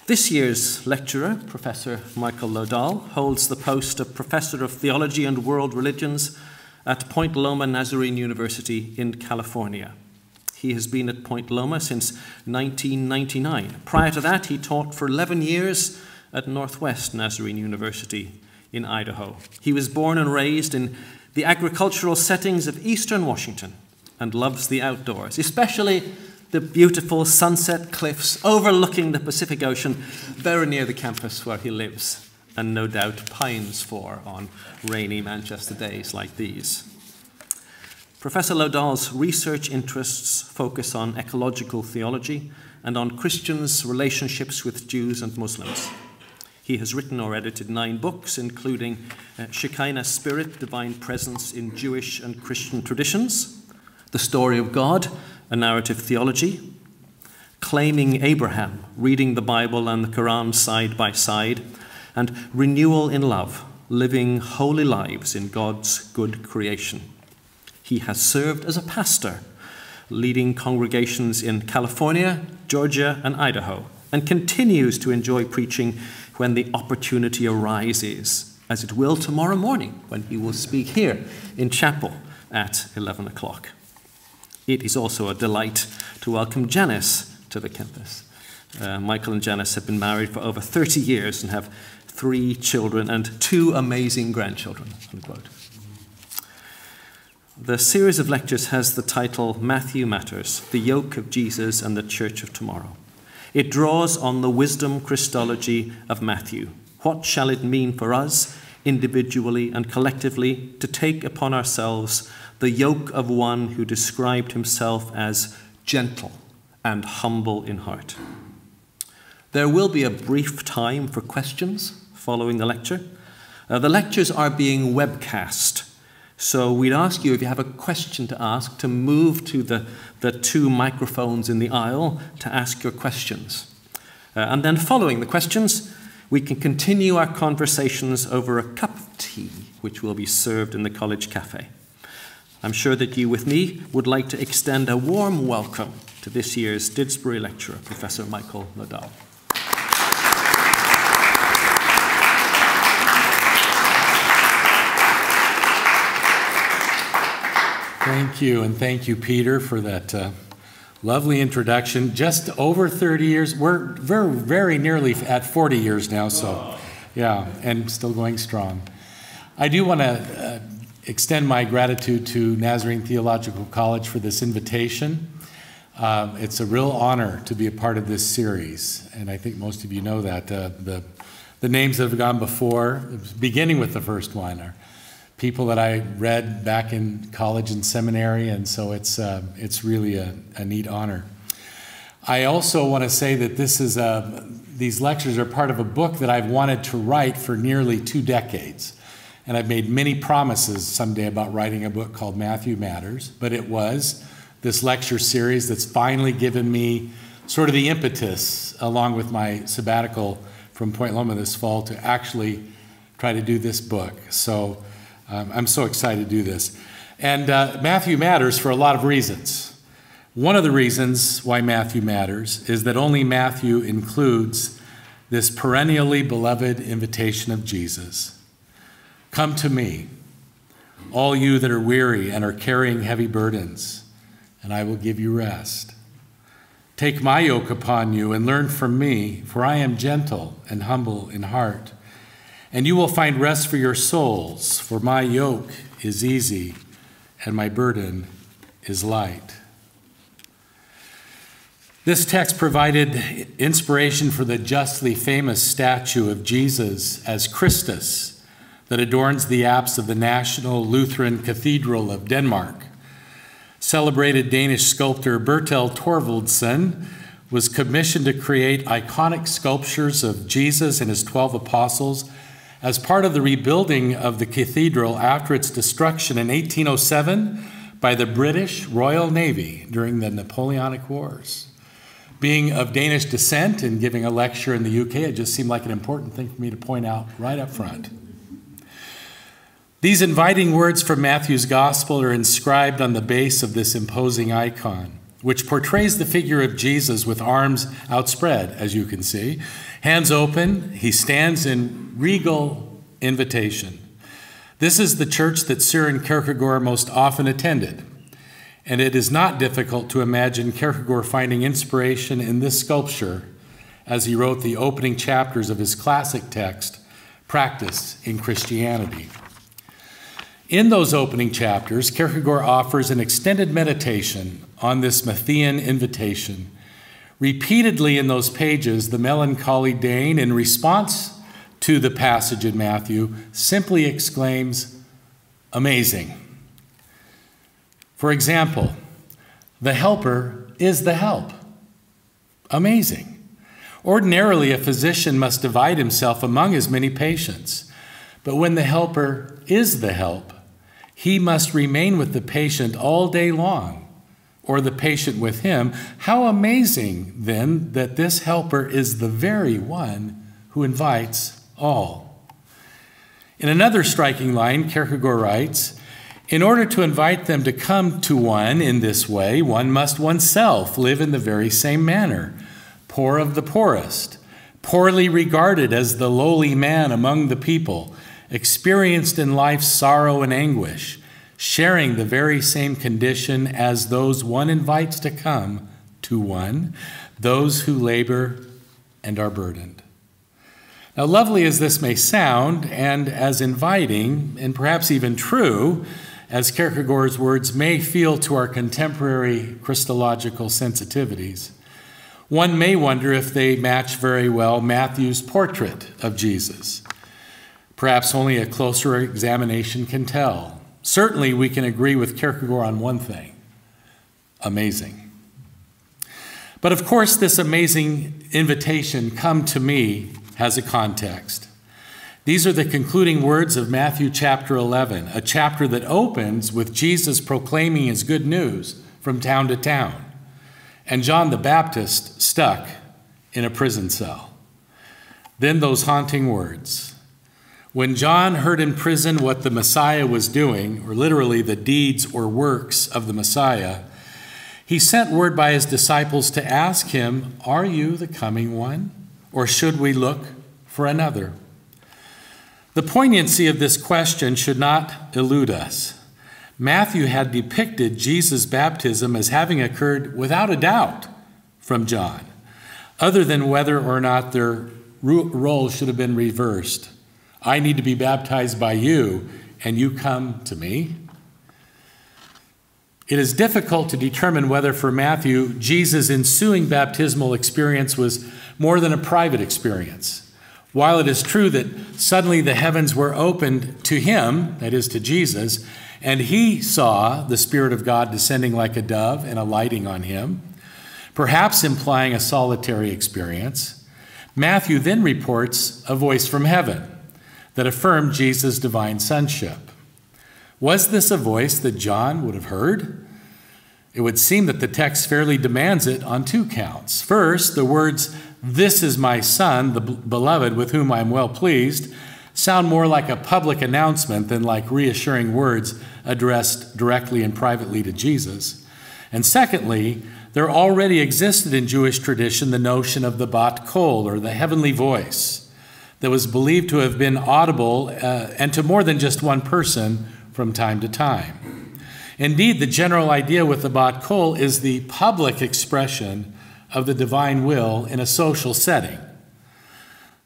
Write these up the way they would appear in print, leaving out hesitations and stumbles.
This year's lecturer, Professor Michel Lodahl, holds the post of Professor of Theology and World Religions at Point Loma Nazarene University in California. He has been at Point Loma since 1999. Prior to that, he taught for 11 years at Northwest Nazarene University in Idaho. He was born and raised in the agricultural settings of eastern Washington and loves the outdoors, especially the beautiful sunset cliffs overlooking the Pacific Ocean very near the campus where he lives, and no doubt pines for on rainy Manchester days like these. Professor Lodahl's research interests focus on ecological theology and on Christians' relationships with Jews and Muslims. He has written or edited 9 books, including Shekinah Spirit, Divine Presence in Jewish and Christian Traditions, The Story of God, a Narrative Theology, Claiming Abraham, Reading the Bible and the Quran Side by Side, and Renewal in Love, Living Holy Lives in God's Good Creation. He has served as a pastor, leading congregations in California, Georgia, and Idaho, and continues to enjoy preaching when the opportunity arises, as it will tomorrow morning when he will speak here in chapel at 11 o'clock. It is also a delight to welcome Janice to the campus. Michael and Janice have been married for over 30 years and have 3 children and 2 amazing grandchildren, unquote. The series of lectures has the title Matthew Matters, the Yoke of Jesus and the Church of Tomorrow. It draws on the wisdom Christology of Matthew. What shall it mean for us, individually and collectively, to take upon ourselves the yoke of one who described himself as gentle and humble in heart? There will be a brief time for questions following the lecture. The lectures are being webcast, so we'd ask you, if you have a question to ask, to move to the 2 microphones in the aisle to ask your questions. And then following the questions, we can continue our conversations over a cup of tea, which will be served in the college cafe. I'm sure that you, with me, would like to extend a warm welcome to this year's Didsbury Lecturer, Professor Michel Nadal. Thank you, and thank you, Peter, for that lovely introduction. Just over 30 years. We're very nearly at 40 years now, so yeah, and still going strong. I do want to extend my gratitude to Nazarene Theological College for this invitation. It's a real honor to be a part of this series, and I think most of you know that. The names that have gone before, beginning with the first one, are people that I read back in college and seminary, and so it's really a neat honor. I also want to say that these lectures are part of a book that I've wanted to write for nearly 2 decades. And I've made many promises someday about writing a book called Matthew Matters, but it was this lecture series that's finally given me sort of the impetus, along with my sabbatical from Point Loma this fall, to actually try to do this book. So I'm so excited to do this. And Matthew matters for a lot of reasons. One of the reasons why Matthew matters is that only Matthew includes this perennially beloved invitation of Jesus. Come to me, all you that are weary and are carrying heavy burdens, and I will give you rest. Take my yoke upon you and learn from me, for I am gentle and humble in heart. And you will find rest for your souls, for my yoke is easy and my burden is light. This text provided inspiration for the justly famous statue of Jesus as Christus that adorns the apse of the National Lutheran Cathedral of Denmark. Celebrated Danish sculptor Bertel Thorvaldsen was commissioned to create iconic sculptures of Jesus and his 12 apostles as part of the rebuilding of the cathedral after its destruction in 1807 by the British Royal Navy during the Napoleonic Wars. Being of Danish descent and giving a lecture in the UK, it just seemed like an important thing for me to point out right up front. These inviting words from Matthew's Gospel are inscribed on the base of this imposing icon. which portrays the figure of Jesus with arms outspread, as you can see. Hands open, he stands in regal invitation. This is the church that Søren Kierkegaard most often attended, and it is not difficult to imagine Kierkegaard finding inspiration in this sculpture as he wrote the opening chapters of his classic text, Practice in Christianity. In those opening chapters, Kierkegaard offers an extended meditation on this Matthean invitation. Repeatedly in those pages, the melancholy Dane, in response to the passage in Matthew, simply exclaims, "Amazing." For example, the helper is the help. Amazing. Ordinarily, a physician must divide himself among his many patients, but when the helper is the help, he must remain with the patient all day long, or the patient with him. How amazing, then, that this helper is the very one who invites all. In another striking line, Kierkegaard writes, "In order to invite them to come to one in this way, one must oneself live in the very same manner, poor of the poorest, poorly regarded as the lowly man among the people, experienced in life's sorrow and anguish, sharing the very same condition as those one invites to come to one, those who labor and are burdened." Now, lovely as this may sound, and as inviting, and perhaps even true, as Kierkegaard's words may feel to our contemporary Christological sensitivities, one may wonder if they match very well Matthew's portrait of Jesus. Perhaps only a closer examination can tell. Certainly, we can agree with Kierkegaard on one thing: amazing. But of course, this amazing invitation, "Come to me," has a context. These are the concluding words of Matthew chapter 11, a chapter that opens with Jesus proclaiming his good news from town to town, and John the Baptist stuck in a prison cell. Then those haunting words: "When John heard in prison what the Messiah was doing," or literally the deeds or works of the Messiah, "he sent word by his disciples to ask him, 'Are you the coming one, or should we look for another?'" The poignancy of this question should not elude us. Matthew had depicted Jesus' baptism as having occurred without a doubt from John, other than whether or not their roles should have been reversed. I need to be baptized by you, and you come to me. It is difficult to determine whether for Matthew, Jesus' ensuing baptismal experience was more than a private experience. While it is true that suddenly the heavens were opened to him, that is to Jesus, and he saw the Spirit of God descending like a dove and alighting on him, perhaps implying a solitary experience, Matthew then reports a voice from heaven that affirmed Jesus' divine sonship. Was this a voice that John would have heard? It would seem that the text fairly demands it on two counts. First, the words, "This is my son, the beloved, with whom I am well pleased," sound more like a public announcement than like reassuring words addressed directly and privately to Jesus. And secondly, there already existed in Jewish tradition the notion of the bat kol, or the heavenly voice, that was believed to have been audible and to more than just one person from time to time. Indeed, the general idea with the bat kol is the public expression of the divine will in a social setting.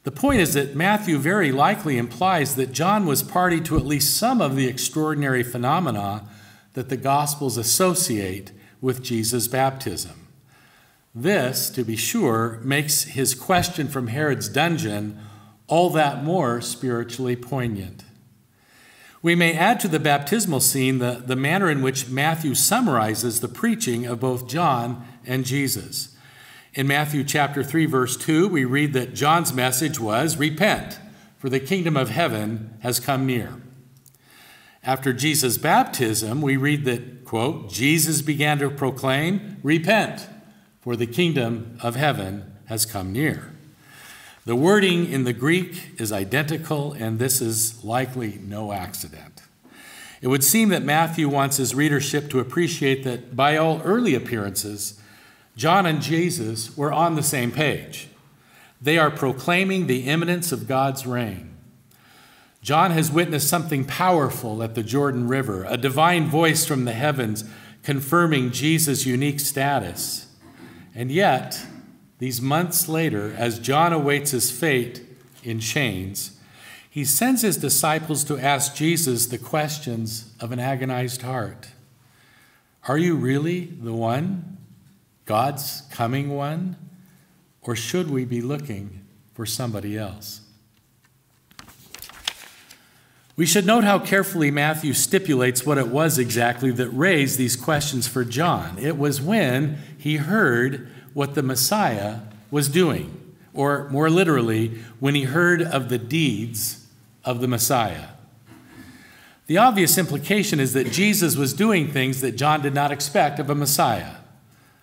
The point is that Matthew very likely implies that John was party to at least some of the extraordinary phenomena that the Gospels associate with Jesus' baptism. This, to be sure, makes his question from Herod's dungeon all that more spiritually poignant. We may add to the baptismal scene the manner in which Matthew summarizes the preaching of both John and Jesus. In Matthew chapter 3, verse 2, we read that John's message was, "Repent, for the kingdom of heaven has come near." After Jesus' baptism, we read that, quote, "Jesus began to proclaim, 'Repent, for the kingdom of heaven has come near.'" The wording in the Greek is identical, and this is likely no accident. It would seem that Matthew wants his readership to appreciate that by all early appearances, John and Jesus were on the same page. They are proclaiming the imminence of God's reign. John has witnessed something powerful at the Jordan River, a divine voice from the heavens confirming Jesus' unique status. And yet, these months later, as John awaits his fate in chains, he sends his disciples to ask Jesus the questions of an agonized heart. Are you really the one, God's coming one, or should we be looking for somebody else? We should note how carefully Matthew stipulates what it was exactly that raised these questions for John. It was when he heard what the Messiah was doing, or more literally, when he heard of the deeds of the Messiah. The obvious implication is that Jesus was doing things that John did not expect of a Messiah,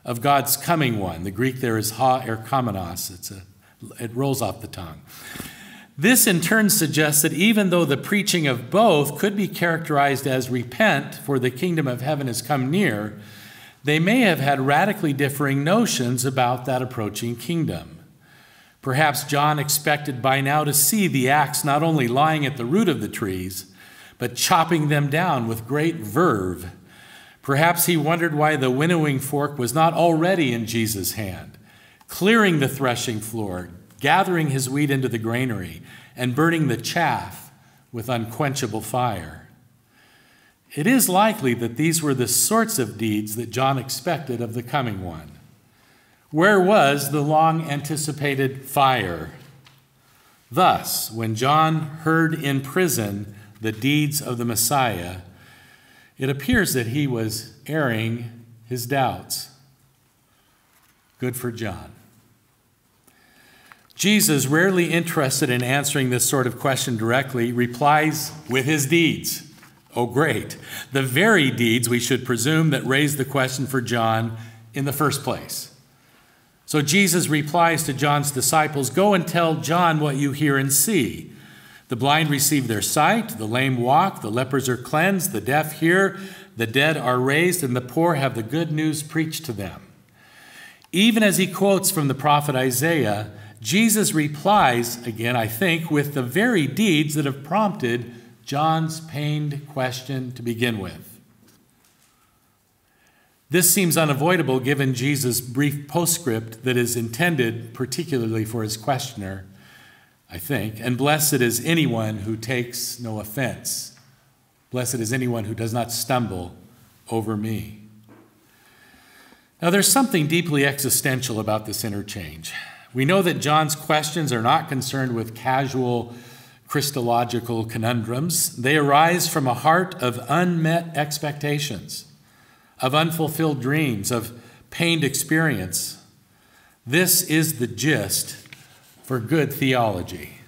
of God's coming one. The Greek there is ha erchomenos. It rolls off the tongue. This in turn suggests that even though the preaching of both could be characterized as repent, for the kingdom of heaven has come near, they may have had radically differing notions about that approaching kingdom. Perhaps John expected by now to see the axe not only lying at the root of the trees, but chopping them down with great verve. Perhaps he wondered why the winnowing fork was not already in Jesus' hand, clearing the threshing floor, gathering his wheat into the granary, and burning the chaff with unquenchable fire. It is likely that these were the sorts of deeds that John expected of the coming one. Where was the long-anticipated fire? Thus, when John heard in prison the deeds of the Messiah, it appears that he was airing his doubts. Good for John. Jesus, rarely interested in answering this sort of question directly, replies with his deeds. Oh, great. The very deeds, we should presume, that raised the question for John in the first place. So Jesus replies to John's disciples, "Go and tell John what you hear and see. The blind receive their sight, the lame walk, the lepers are cleansed, the deaf hear, the dead are raised, and the poor have the good news preached to them." Even as he quotes from the prophet Isaiah, Jesus replies, again, I think, with the very deeds that have prompted John's pained question to begin with. This seems unavoidable given Jesus' brief postscript that is intended particularly for his questioner, I think. And blessed is anyone who takes no offense. Blessed is anyone who does not stumble over me. Now, there's something deeply existential about this interchange. We know that John's questions are not concerned with casual Christological conundrums. They arise from a heart of unmet expectations, of unfulfilled dreams, of pained experience. This is the gist for good theology.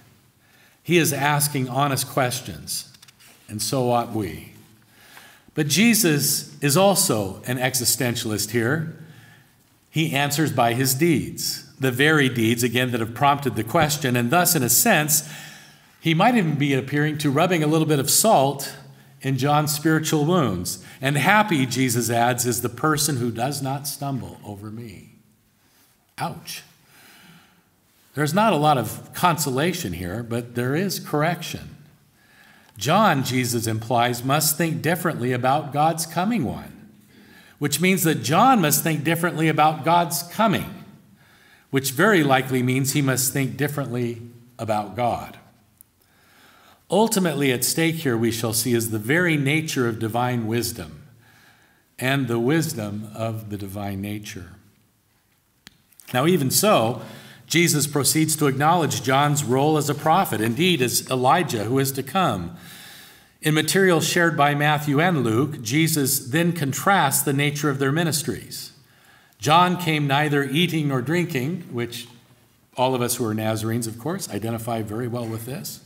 He is asking honest questions, and so ought we. But Jesus is also an existentialist here. He answers by his deeds, the very deeds, again, that have prompted the question, and thus, in a sense, he might even be appearing to rubbing a little bit of salt in John's spiritual wounds. And happy, Jesus adds, is the person who does not stumble over me. Ouch. There's not a lot of consolation here, but there is correction. John, Jesus implies, must think differently about God's coming one, which means that John must think differently about God's coming, which very likely means he must think differently about God. Ultimately, at stake here, we shall see, is the very nature of divine wisdom and the wisdom of the divine nature. Now, even so, Jesus proceeds to acknowledge John's role as a prophet, indeed as Elijah who is to come. In material shared by Matthew and Luke, Jesus then contrasts the nature of their ministries. John came neither eating nor drinking, which all of us who are Nazarenes, of course, identify very well with this.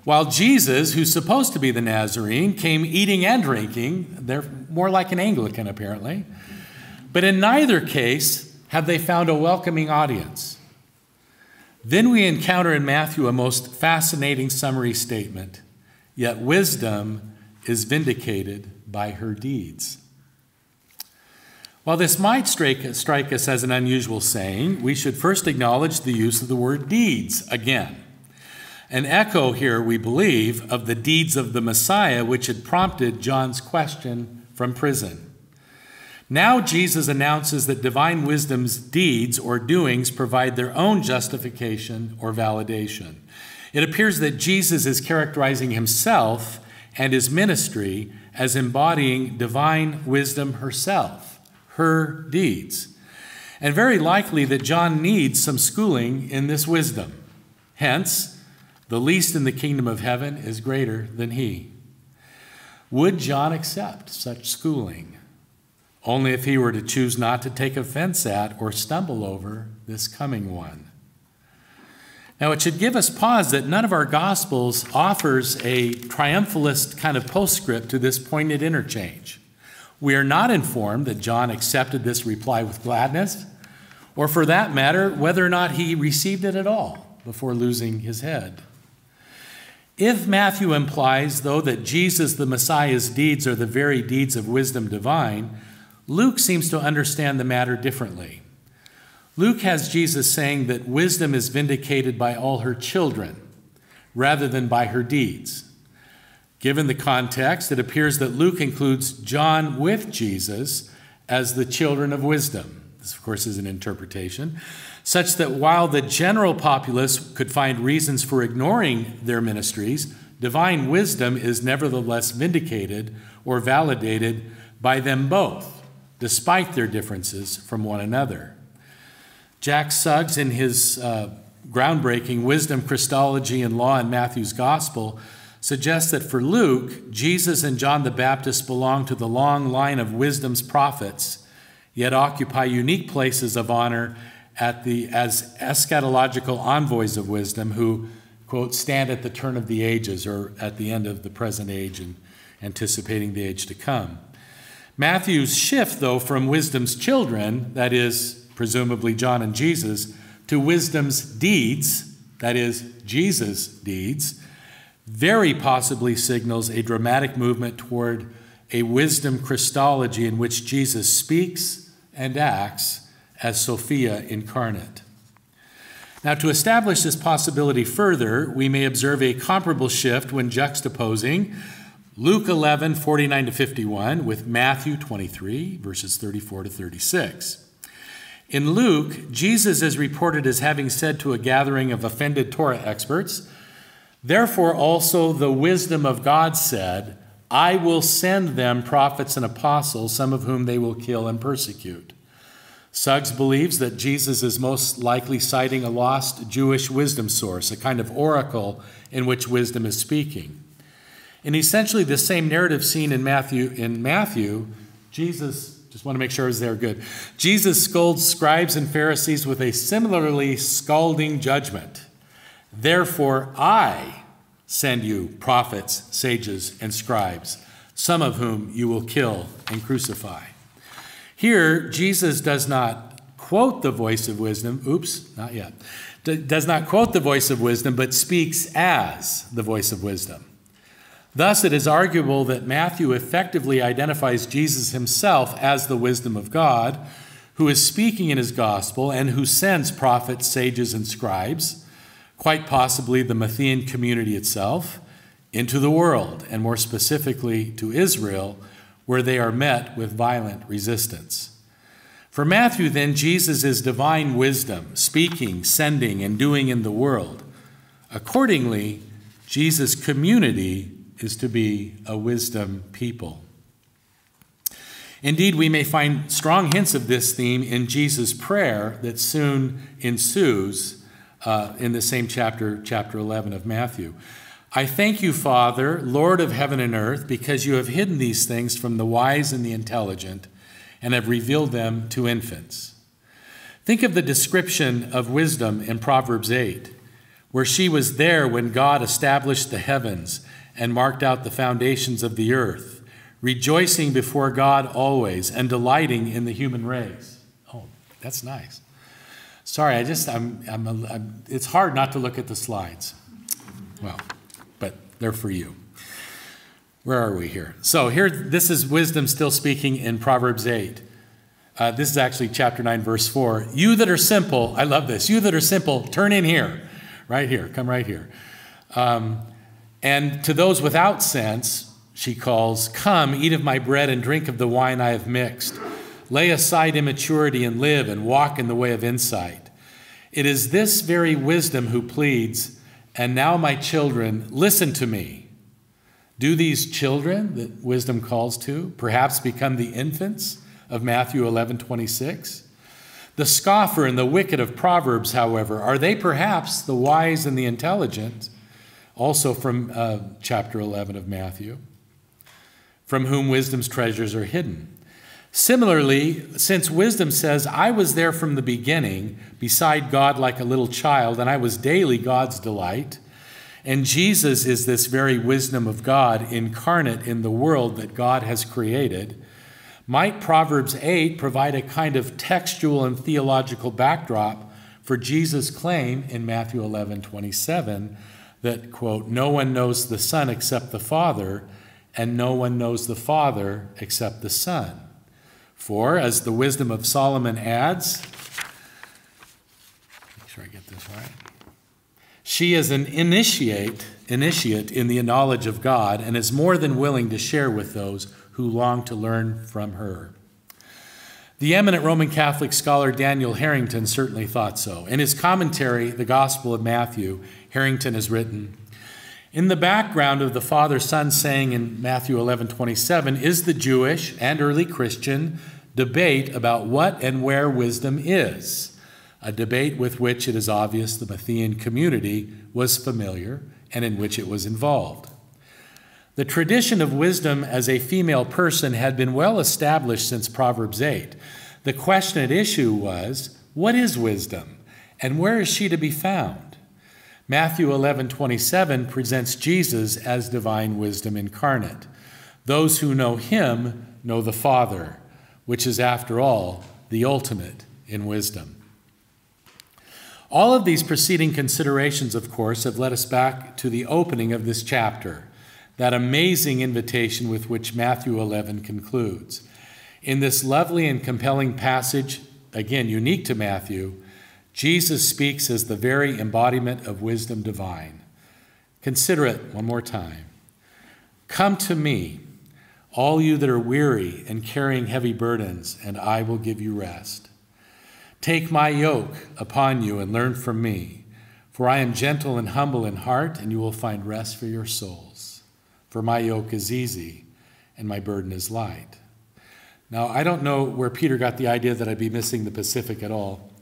While Jesus, who's supposed to be the Nazarene, came eating and drinking. They're more like an Anglican, apparently. But in neither case have they found a welcoming audience. Then we encounter in Matthew a most fascinating summary statement. Yet wisdom is vindicated by her deeds. While this might strike us as an unusual saying, we should first acknowledge the use of the word deeds again. An echo here, we believe, of the deeds of the Messiah, which had prompted John's question from prison. Now Jesus announces that divine wisdom's deeds or doings provide their own justification or validation. It appears that Jesus is characterizing himself and his ministry as embodying divine wisdom herself, her deeds. And very likely that John needs some schooling in this wisdom. Hence, the least in the kingdom of heaven is greater than he. Would John accept such schooling? Only if he were to choose not to take offense at or stumble over this coming one. Now, it should give us pause that none of our Gospels offers a triumphalist kind of postscript to this pointed interchange. We are not informed that John accepted this reply with gladness, or for that matter, whether or not he received it at all before losing his head. If Matthew implies, though, that Jesus, the Messiah's deeds are the very deeds of wisdom divine, Luke seems to understand the matter differently. Luke has Jesus saying that wisdom is vindicated by all her children, rather than by her deeds. Given the context, it appears that Luke includes John with Jesus as the children of wisdom. This, of course, is an interpretation, such that while the general populace could find reasons for ignoring their ministries, divine wisdom is nevertheless vindicated or validated by them both, despite their differences from one another. Jack Suggs, in his groundbreaking Wisdom, Christology, and Law in Matthew's Gospel, suggests that for Luke, Jesus and John the Baptist belong to the long line of wisdom's prophets, yet occupy unique places of honor as eschatological envoys of wisdom who, quote, stand at the turn of the ages, or at the end of the present age and anticipating the age to come. Matthew's shift, though, from wisdom's children, that is, presumably John and Jesus, to wisdom's deeds, that is, Jesus' deeds, very possibly signals a dramatic movement toward a wisdom Christology in which Jesus speaks and acts as Sophia incarnate. Now, to establish this possibility further, we may observe a comparable shift when juxtaposing Luke 11, 49 to 51 with Matthew 23, verses 34 to 36. In Luke, Jesus is reported as having said to a gathering of offended Torah experts, "Therefore also the wisdom of God said, I will send them prophets and apostles, some of whom they will kill and persecute." Suggs believes that Jesus is most likely citing a lost Jewish wisdom source, a kind of oracle in which wisdom is speaking. In essentially the same narrative seen in Matthew, Jesus, just want to make sure I was there good, Jesus scolds scribes and Pharisees with a similarly scalding judgment. "Therefore I send you prophets, sages, and scribes, some of whom you will kill and crucify." Here, Jesus does not quote the voice of wisdom, not yet, does not quote the voice of wisdom, but speaks as the voice of wisdom. Thus, it is arguable that Matthew effectively identifies Jesus himself as the wisdom of God, who is speaking in his gospel and who sends prophets, sages, and scribes, quite possibly the Matthean community itself, into the world, and more specifically to Israel, where they are met with violent resistance. For Matthew, then, Jesus is divine wisdom, speaking, sending, and doing in the world. Accordingly, Jesus' community is to be a wisdom people. Indeed, we may find strong hints of this theme in Jesus' prayer that soon ensues in the same chapter, chapter 11 of Matthew. "I thank you, Father, Lord of heaven and earth, because you have hidden these things from the wise and the intelligent and have revealed them to infants." Think of the description of wisdom in Proverbs 8, where she was there when God established the heavens and marked out the foundations of the earth, rejoicing before God always and delighting in the human race. Oh, that's nice. Sorry, it's hard not to look at the slides. Well, but they're for you. Where are we here? So here, this is wisdom still speaking in Proverbs 8. This is actually chapter 9, verse 4. You that are simple, I love this. You that are simple, turn in here. Right here, come right here. And to those without sense, she calls, come, eat of my bread and drink of the wine I have mixed. Lay aside immaturity and live and walk in the way of insight. It is this very wisdom who pleads, and now my children, listen to me. Do these children that wisdom calls to perhaps become the infants of Matthew 11:26? The scoffer and the wicked of Proverbs, however, are they perhaps the wise and the intelligent, also from chapter 11 of Matthew, from whom wisdom's treasures are hidden? Similarly, since wisdom says, I was there from the beginning, beside God like a little child, and I was daily God's delight, and Jesus is this very wisdom of God incarnate in the world that God has created, might Proverbs 8 provide a kind of textual and theological backdrop for Jesus' claim in Matthew 11:27 that, quote, no one knows the Son except the Father, and no one knows the Father except the Son. For, as the wisdom of Solomon adds, make sure I get this right, she is an initiate in the knowledge of God and is more than willing to share with those who long to learn from her. The eminent Roman Catholic scholar Daniel Harrington certainly thought so. In his commentary, The Gospel of Matthew, Harrington has written, in the background of the Father-Son saying in Matthew 11:27 is the Jewish and early Christian debate about what and where wisdom is, a debate with which it is obvious the Matthean community was familiar and in which it was involved. The tradition of wisdom as a female person had been well established since Proverbs 8. The question at issue was, what is wisdom and where is she to be found? Matthew 11:27 presents Jesus as divine wisdom incarnate. Those who know him know the Father, which is, after all, the ultimate in wisdom. All of these preceding considerations, of course, have led us back to the opening of this chapter, that amazing invitation with which Matthew 11 concludes. In this lovely and compelling passage, again unique to Matthew, Jesus speaks as the very embodiment of wisdom divine. Consider it one more time. Come to me, all you that are weary and carrying heavy burdens, and I will give you rest. Take my yoke upon you and learn from me, for I am gentle and humble in heart, and you will find rest for your souls. For my yoke is easy and my burden is light. Now, I don't know where Peter got the idea that I'd be missing the Pacific at all.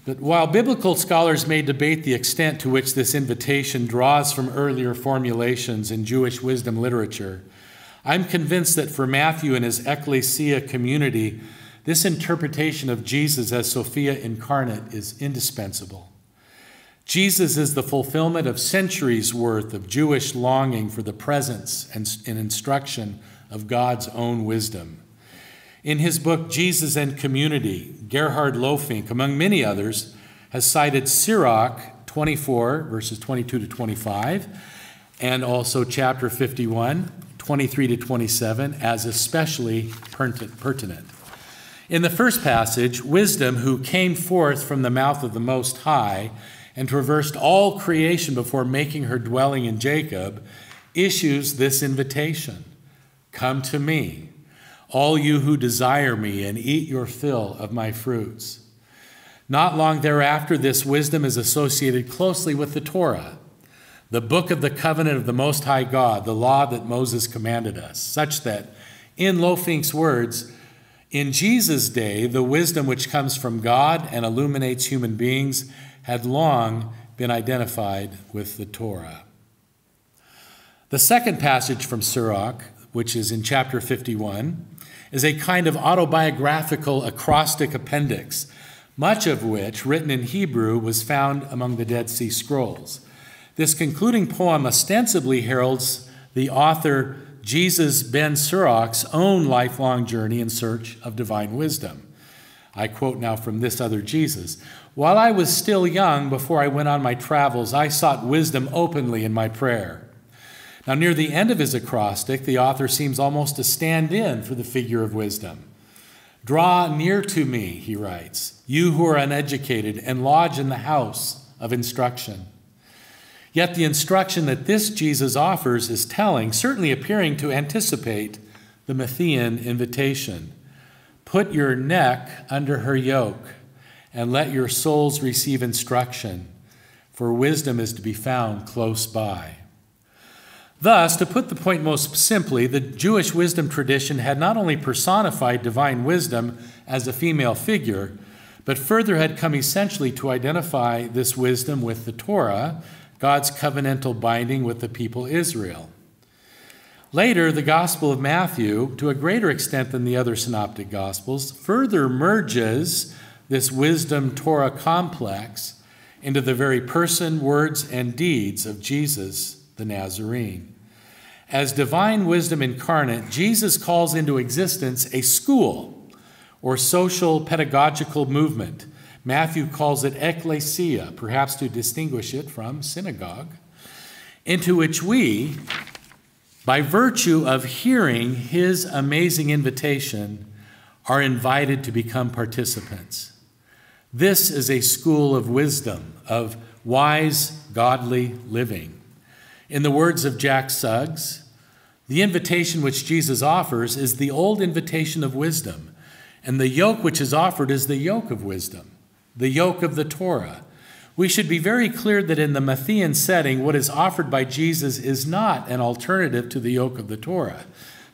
But while biblical scholars may debate the extent to which this invitation draws from earlier formulations in Jewish wisdom literature, I'm convinced that for Matthew and his ecclesia community, this interpretation of Jesus as Sophia incarnate is indispensable. Jesus is the fulfillment of centuries' worth of Jewish longing for the presence and instruction of God's own wisdom. In his book, Jesus and Community, Gerhard Lofink, among many others, has cited Sirach 24, verses 22 to 25, and also chapter 51, 23 to 27, as especially pertinent. In the first passage, wisdom, who came forth from the mouth of the Most High and traversed all creation before making her dwelling in Jacob, issues this invitation. Come to me, all you who desire me, and eat your fill of my fruits. Not long thereafter, this wisdom is associated closely with the Torah, the book of the covenant of the Most High God, the law that Moses commanded us, such that, in Lofink's words, in Jesus' day, the wisdom which comes from God and illuminates human beings had long been identified with the Torah. The second passage from Sirach, which is in chapter 51, is a kind of autobiographical acrostic appendix, much of which, written in Hebrew, was found among the Dead Sea Scrolls. This concluding poem ostensibly heralds the author Jesus ben Sirach's own lifelong journey in search of divine wisdom. I quote now from this other Jesus. While I was still young, before I went on my travels, I sought wisdom openly in my prayer. Now, near the end of his acrostic, the author seems almost to stand in for the figure of wisdom. "Draw near to me," he writes, "you who are uneducated, and lodge in the house of instruction." Yet the instruction that this Jesus offers is telling, certainly appearing to anticipate the Matthean invitation. "Put your neck under her yoke, and let your souls receive instruction, for wisdom is to be found close by." Thus, to put the point most simply, the Jewish wisdom tradition had not only personified divine wisdom as a female figure, but further had come essentially to identify this wisdom with the Torah, God's covenantal binding with the people Israel. Later, the Gospel of Matthew, to a greater extent than the other synoptic Gospels, further merges this wisdom-Torah complex into the very person, words, and deeds of Jesus the Nazarene. As divine wisdom incarnate, Jesus calls into existence a school or social pedagogical movement. Matthew calls it ecclesia, perhaps to distinguish it from synagogue, into which we, by virtue of hearing his amazing invitation, are invited to become participants. This is a school of wisdom, of wise, godly living. In the words of Jack Suggs, the invitation which Jesus offers is the old invitation of wisdom, and the yoke which is offered is the yoke of wisdom, the yoke of the Torah. We should be very clear that in the Matthean setting, what is offered by Jesus is not an alternative to the yoke of the Torah.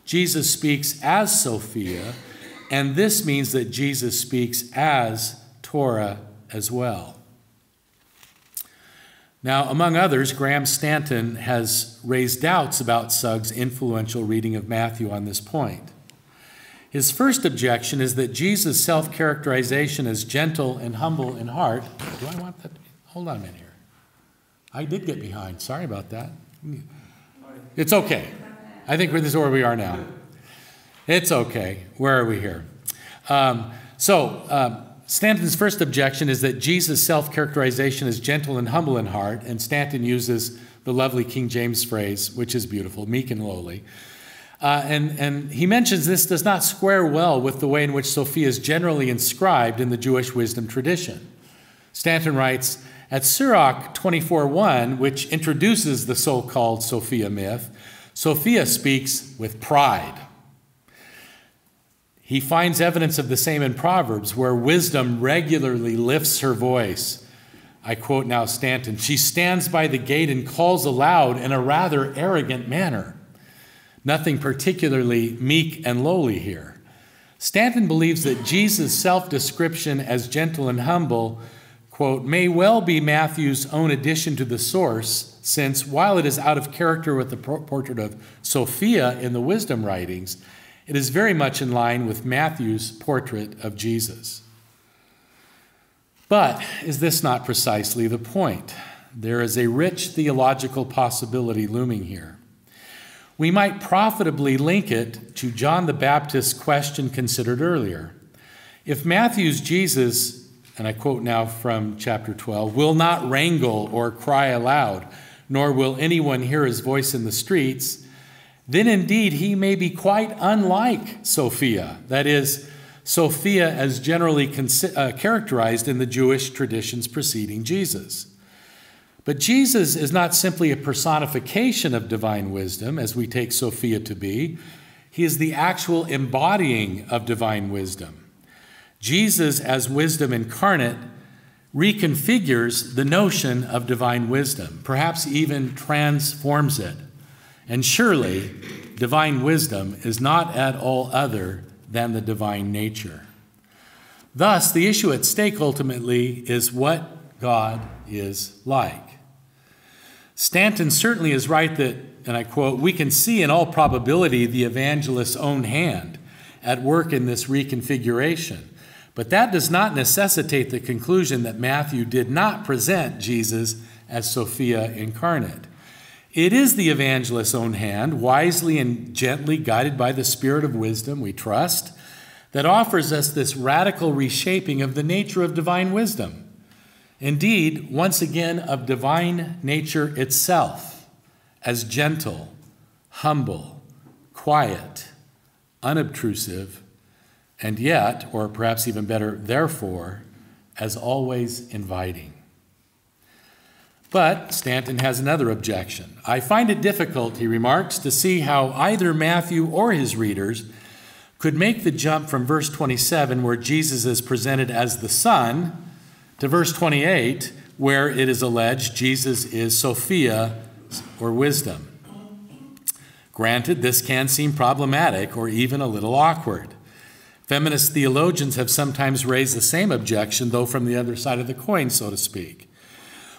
Jesus speaks as Sophia, and this means that Jesus speaks as Torah as well. Now, among others, Graham Stanton has raised doubts about Suggs' influential reading of Matthew on this point. His first objection is that Jesus' self-characterization as gentle and humble in heart. Do I want that? Hold on a minute here. I did get behind. Sorry about that. It's okay. I think this is where we are now. It's okay. Where are we here? Stanton's first objection is that Jesus' self-characterization is gentle and humble in heart, and Stanton uses the lovely King James phrase, which is beautiful, meek and lowly. And he mentions this does not square well with the way in which Sophia is generally inscribed in the Jewish wisdom tradition. Stanton writes, at Sirach 24:1, which introduces the so-called Sophia myth, Sophia speaks with pride. He finds evidence of the same in Proverbs, where wisdom regularly lifts her voice. I quote now Stanton, "She stands by the gate and calls aloud in a rather arrogant manner." Nothing particularly meek and lowly here. Stanton believes that Jesus' self-description as gentle and humble, quote, may well be Matthew's own addition to the source, since while it is out of character with the portrait of Sophia in the wisdom writings, it is very much in line with Matthew's portrait of Jesus. But is this not precisely the point? There is a rich theological possibility looming here. We might profitably link it to John the Baptist's question considered earlier. If Matthew's Jesus, and I quote now from chapter 12, will not wrangle or cry aloud, nor will anyone hear his voice in the streets, then indeed he may be quite unlike Sophia, that is, Sophia as generally characterized in the Jewish traditions preceding Jesus. But Jesus is not simply a personification of divine wisdom, as we take Sophia to be. He is the actual embodying of divine wisdom. Jesus, as wisdom incarnate, reconfigures the notion of divine wisdom, perhaps even transforms it. And surely, divine wisdom is not at all other than the divine nature. Thus, the issue at stake ultimately is what God is like. Stanton certainly is right that, and I quote, we can see in all probability the evangelist's own hand at work in this reconfiguration. But that does not necessitate the conclusion that Matthew did not present Jesus as Sophia incarnate. It is the evangelist's own hand, wisely and gently guided by the Spirit of wisdom, we trust, that offers us this radical reshaping of the nature of divine wisdom. Indeed, once again, of divine nature itself, as gentle humble, quiet, unobtrusive, and yet, or perhaps even better, therefore, as always inviting. But Stanton has another objection. I find it difficult, he remarks, to see how either Matthew or his readers could make the jump from verse 27, where Jesus is presented as the Son, to verse 28, where it is alleged Jesus is Sophia, or wisdom. Granted, this can seem problematic or even a little awkward. Feminist theologians have sometimes raised the same objection, though from the other side of the coin, so to speak.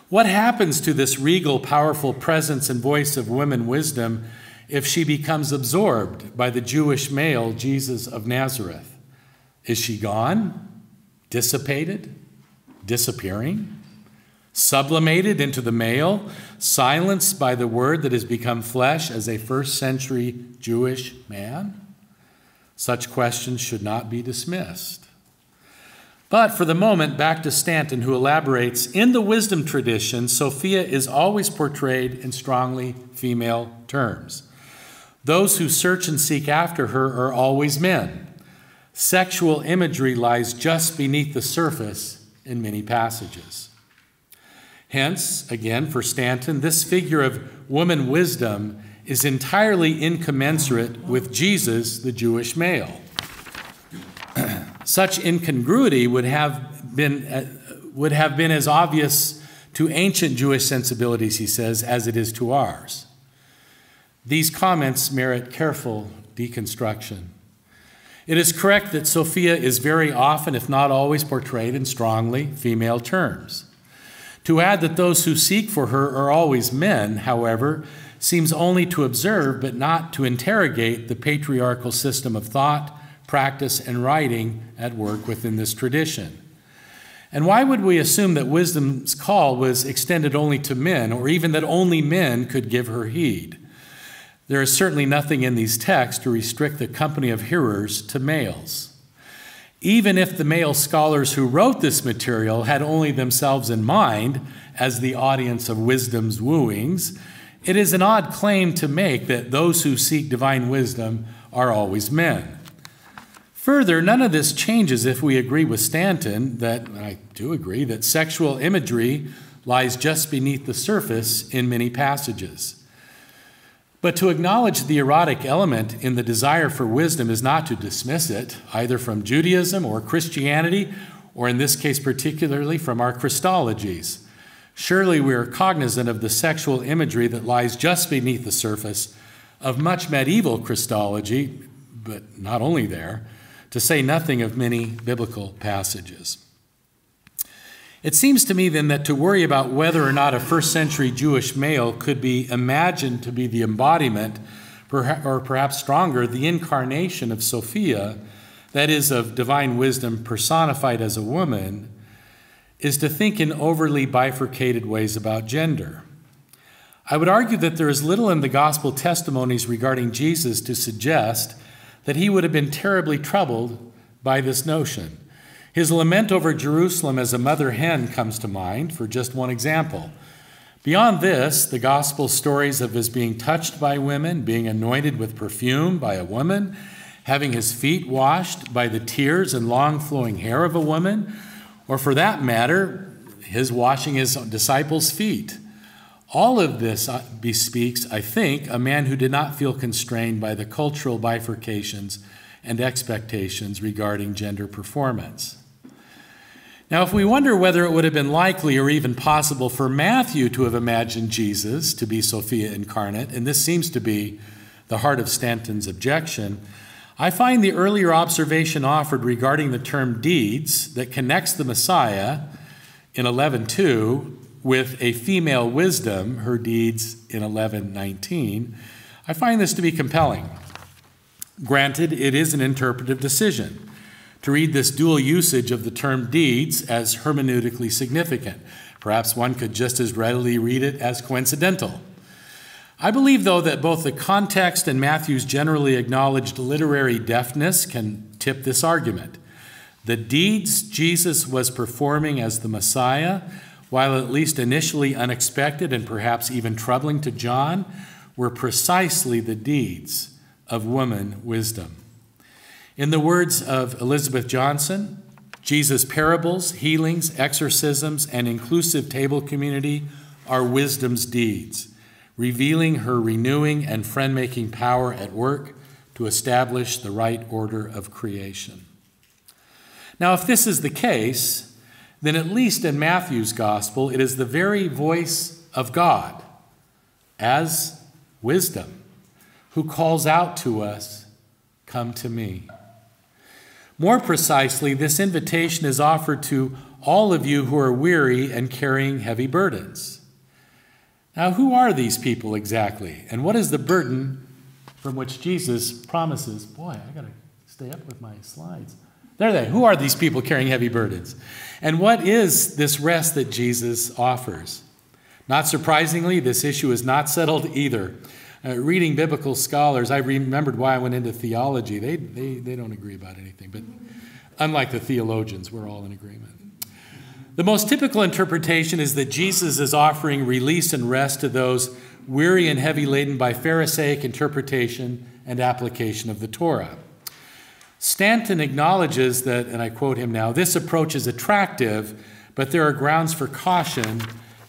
What happens to this regal, powerful presence and voice of woman wisdom if she becomes absorbed by the Jewish male Jesus of Nazareth? Is she gone? Dissipated? Disappearing? Sublimated into the male? Silenced by the word that has become flesh as a first-century Jewish man? Such questions should not be dismissed. But for the moment, back to Stanton, who elaborates, in the wisdom tradition, Sophia is always portrayed in strongly female terms. Those who search and seek after her are always men. Sexual imagery lies just beneath the surface in many passages. Hence, again, for Stanton, this figure of woman wisdom is entirely incommensurate with Jesus, the Jewish male. Such incongruity would have been as obvious to ancient Jewish sensibilities, he says, as it is to ours. These comments merit careful deconstruction. It is correct that Sophia is very often, if not always, portrayed in strongly female terms. To add that those who seek for her are always men, however, seems only to observe but not to interrogate the patriarchal system of thought, practice, and writing at work within this tradition. And why would we assume that wisdom's call was extended only to men, or even that only men could give her heed? There is certainly nothing in these texts to restrict the company of hearers to males. Even if the male scholars who wrote this material had only themselves in mind as the audience of wisdom's wooings, it is an odd claim to make that those who seek divine wisdom are always men. Further, none of this changes if we agree with Stanton that, and I do agree, that sexual imagery lies just beneath the surface in many passages. But to acknowledge the erotic element in the desire for wisdom is not to dismiss it, either from Judaism or Christianity, or in this case particularly from our Christologies. Surely we are cognizant of the sexual imagery that lies just beneath the surface of much medieval Christology, but not only there, to say nothing of many biblical passages. It seems to me then that to worry about whether or not a first-century Jewish male could be imagined to be the embodiment, or perhaps stronger, the incarnation of Sophia, that is, of divine wisdom personified as a woman, is to think in overly bifurcated ways about gender. I would argue that there is little in the gospel testimonies regarding Jesus to suggest that he would have been terribly troubled by this notion. His lament over Jerusalem as a mother hen comes to mind, for just one example. Beyond this, the gospel stories of his being touched by women, being anointed with perfume by a woman, having his feet washed by the tears and long flowing hair of a woman, or for that matter, his washing his disciples' feet. All of this bespeaks, I think, a man who did not feel constrained by the cultural bifurcations and expectations regarding gender performance. Now, if we wonder whether it would have been likely or even possible for Matthew to have imagined Jesus to be Sophia incarnate, and this seems to be the heart of Stanton's objection, I find the earlier observation offered regarding the term deeds that connects the Messiah in 11:2 with a female wisdom, her deeds in 11:19, I find this to be compelling. Granted, it is an interpretive decision to read this dual usage of the term deeds as hermeneutically significant. Perhaps one could just as readily read it as coincidental. I believe, though, that both the context and Matthew's generally acknowledged literary deftness can tip this argument. The deeds Jesus was performing as the Messiah, while at least initially unexpected and perhaps even troubling to John, were precisely the deeds of woman wisdom. In the words of Elizabeth Johnson, Jesus' parables, healings, exorcisms, and inclusive table community are wisdom's deeds, revealing her renewing and friend-making power at work to establish the right order of creation. Now, if this is the case, then at least in Matthew's gospel, it is the very voice of God as wisdom who calls out to us, "Come to me." More precisely, this invitation is offered to all of you who are weary and carrying heavy burdens. Now, who are these people exactly? And what is the burden from which Jesus promises? Boy, I got to stay up with my slides. There they are. Who are these people carrying heavy burdens? And what is this rest that Jesus offers? Not surprisingly, this issue is not settled either. Reading biblical scholars, I remembered why I went into theology. They don't agree about anything, but unlike the theologians, we're all in agreement. The most typical interpretation is that Jesus is offering release and rest to those weary and heavy laden by Pharisaic interpretation and application of the Torah. Stanton acknowledges that, and I quote him now, "This approach is attractive, but there are grounds for caution,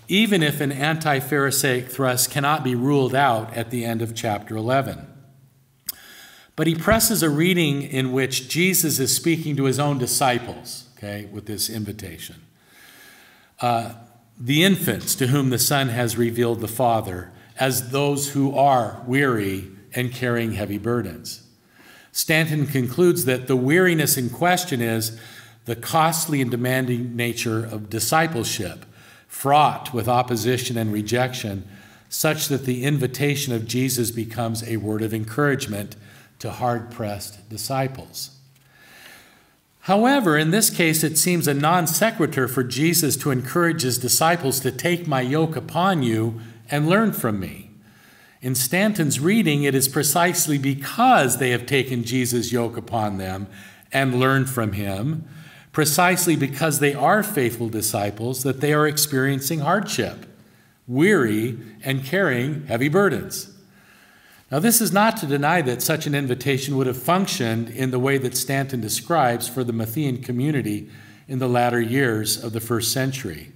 even if an anti-Pharisaic thrust cannot be ruled out at the end of chapter 11. But he presses a reading in which Jesus is speaking to his own disciples, okay, with this invitation. The infants to whom the Son has revealed the Father, as those who are weary and carrying heavy burdens. Stanton concludes that the weariness in question is the costly and demanding nature of discipleship, fraught with opposition and rejection, such that the invitation of Jesus becomes a word of encouragement to hard-pressed disciples. However, in this case, it seems a non sequitur for Jesus to encourage his disciples to take my yoke upon you and learn from me. In Stanton's reading, it is precisely because they have taken Jesus' yoke upon them and learned from him, precisely because they are faithful disciples, that they are experiencing hardship, weary, and carrying heavy burdens. Now, this is not to deny that such an invitation would have functioned in the way that Stanton describes for the Matthean community in the latter years of the first century.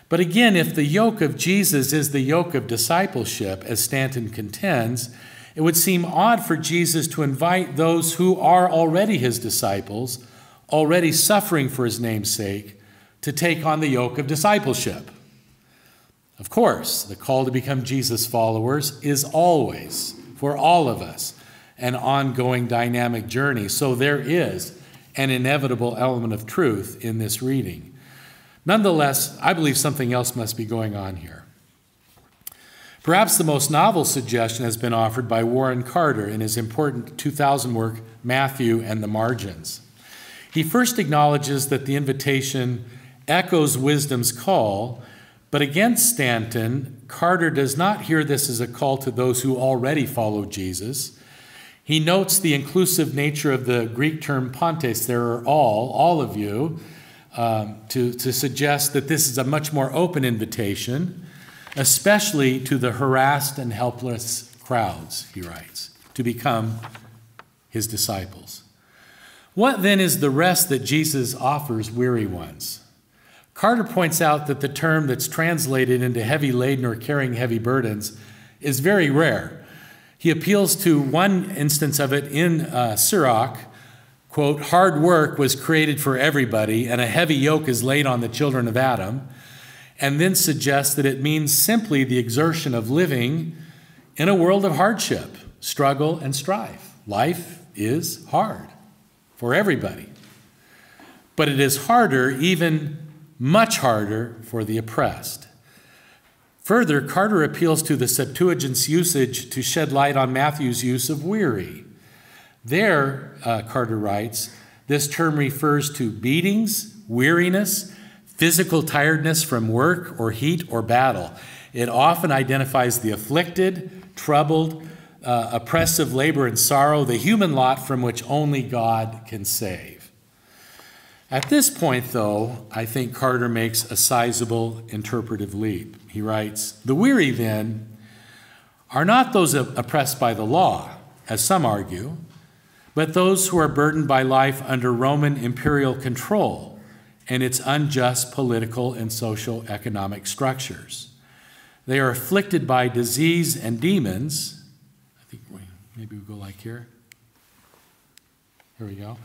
But again, if the yoke of Jesus is the yoke of discipleship, as Stanton contends, it would seem odd for Jesus to invite those who are already his disciples, already suffering for his name's sake, to take on the yoke of discipleship. Of course, the call to become Jesus followers is always, for all of us, an ongoing dynamic journey. So there is an inevitable element of truth in this reading. Nonetheless, I believe something else must be going on here. Perhaps the most novel suggestion has been offered by Warren Carter in his important 2000 work, Matthew and the Margins. He first acknowledges that the invitation echoes wisdom's call, but against Stanton, Carter does not hear this as a call to those who already follow Jesus. He notes the inclusive nature of the Greek term pantes, there are all of you, to suggest that this is a much more open invitation, especially to the harassed and helpless crowds, he writes, to become his disciples. What then is the rest that Jesus offers weary ones? Carter points out that the term that's translated into heavy laden or carrying heavy burdens is very rare. He appeals to one instance of it in Sirach, quote, hard work was created for everybody and a heavy yoke is laid on the children of Adam, and then suggests that it means simply the exertion of living in a world of hardship, struggle, and strife. Life is hard for everybody. But it is harder, even much harder, for the oppressed. Further, Carter appeals to the Septuagint's usage to shed light on Matthew's use of weary. There, Carter writes, this term refers to beatings, weariness, physical tiredness from work or heat or battle. It often identifies the afflicted, troubled, oppressive labor and sorrow, the human lot from which only God can save. At this point, though, I think Carter makes a sizable interpretive leap. He writes, the weary, then, are not those oppressed by the law, as some argue, but those who are burdened by life under Roman imperial control and its unjust political and social economic structures. They are afflicted by disease and demons. I think maybe we go like here. Here we go.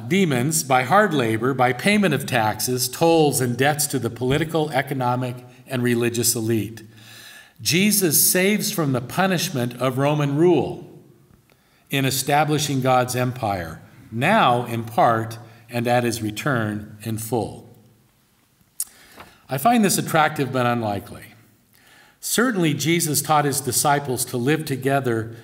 Demons, by hard labor, by payment of taxes, tolls, and debts to the political, economic, and religious elite. Jesus saves from the punishment of Roman rule in establishing God's empire, now in part, and at his return in full. I find this attractive but unlikely. Certainly, Jesus taught his disciples to live together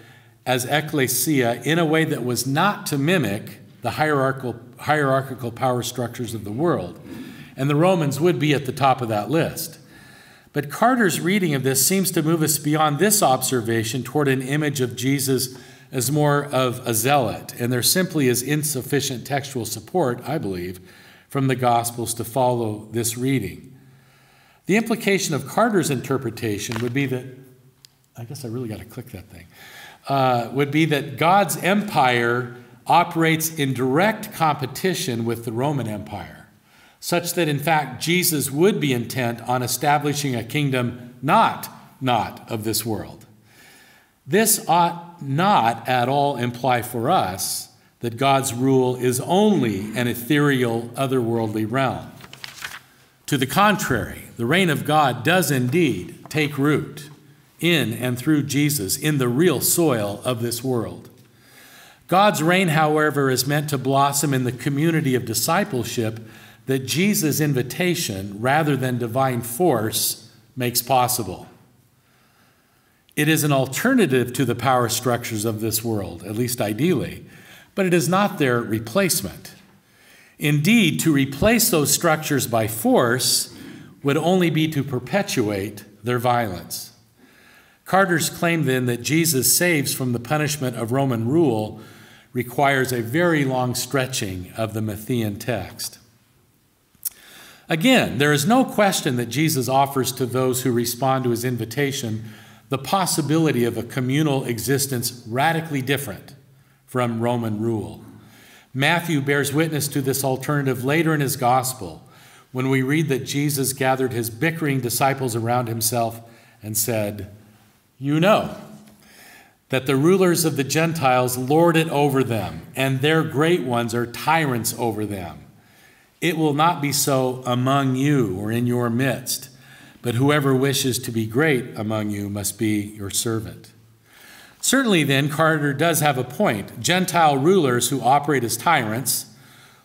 as ecclesia in a way that was not to mimic the hierarchical power structures of the world, and the Romans would be at the top of that list. But Carter's reading of this seems to move us beyond this observation toward an image of Jesus as more of a zealot, and there simply is insufficient textual support, I believe, from the Gospels to follow this reading. The implication of Carter's interpretation would be that, I guess I really got to click that thing, would be that God's empire operates in direct competition with the Roman Empire, such that in fact Jesus would be intent on establishing a kingdom not of this world. This ought not at all imply for us that God's rule is only an ethereal, otherworldly realm. To the contrary, the reign of God does indeed take root in and through Jesus in the real soil of this world. God's reign, however, is meant to blossom in the community of discipleship that Jesus' invitation, rather than divine force, makes possible. It is an alternative to the power structures of this world, at least ideally, but it is not their replacement. Indeed, to replace those structures by force would only be to perpetuate their violence. Carter's claim, then, that Jesus saves from the punishment of Roman rule requires a very long stretching of the Matthean text. Again, there is no question that Jesus offers to those who respond to his invitation the possibility of a communal existence radically different from Roman rule. Matthew bears witness to this alternative later in his gospel when we read that Jesus gathered his bickering disciples around himself and said, "You know that the rulers of the Gentiles lord it over them, and their great ones are tyrants over them. It will not be so among you or in your midst, but whoever wishes to be great among you must be your servant." Certainly, then, Carter does have a point. Gentile rulers who operate as tyrants,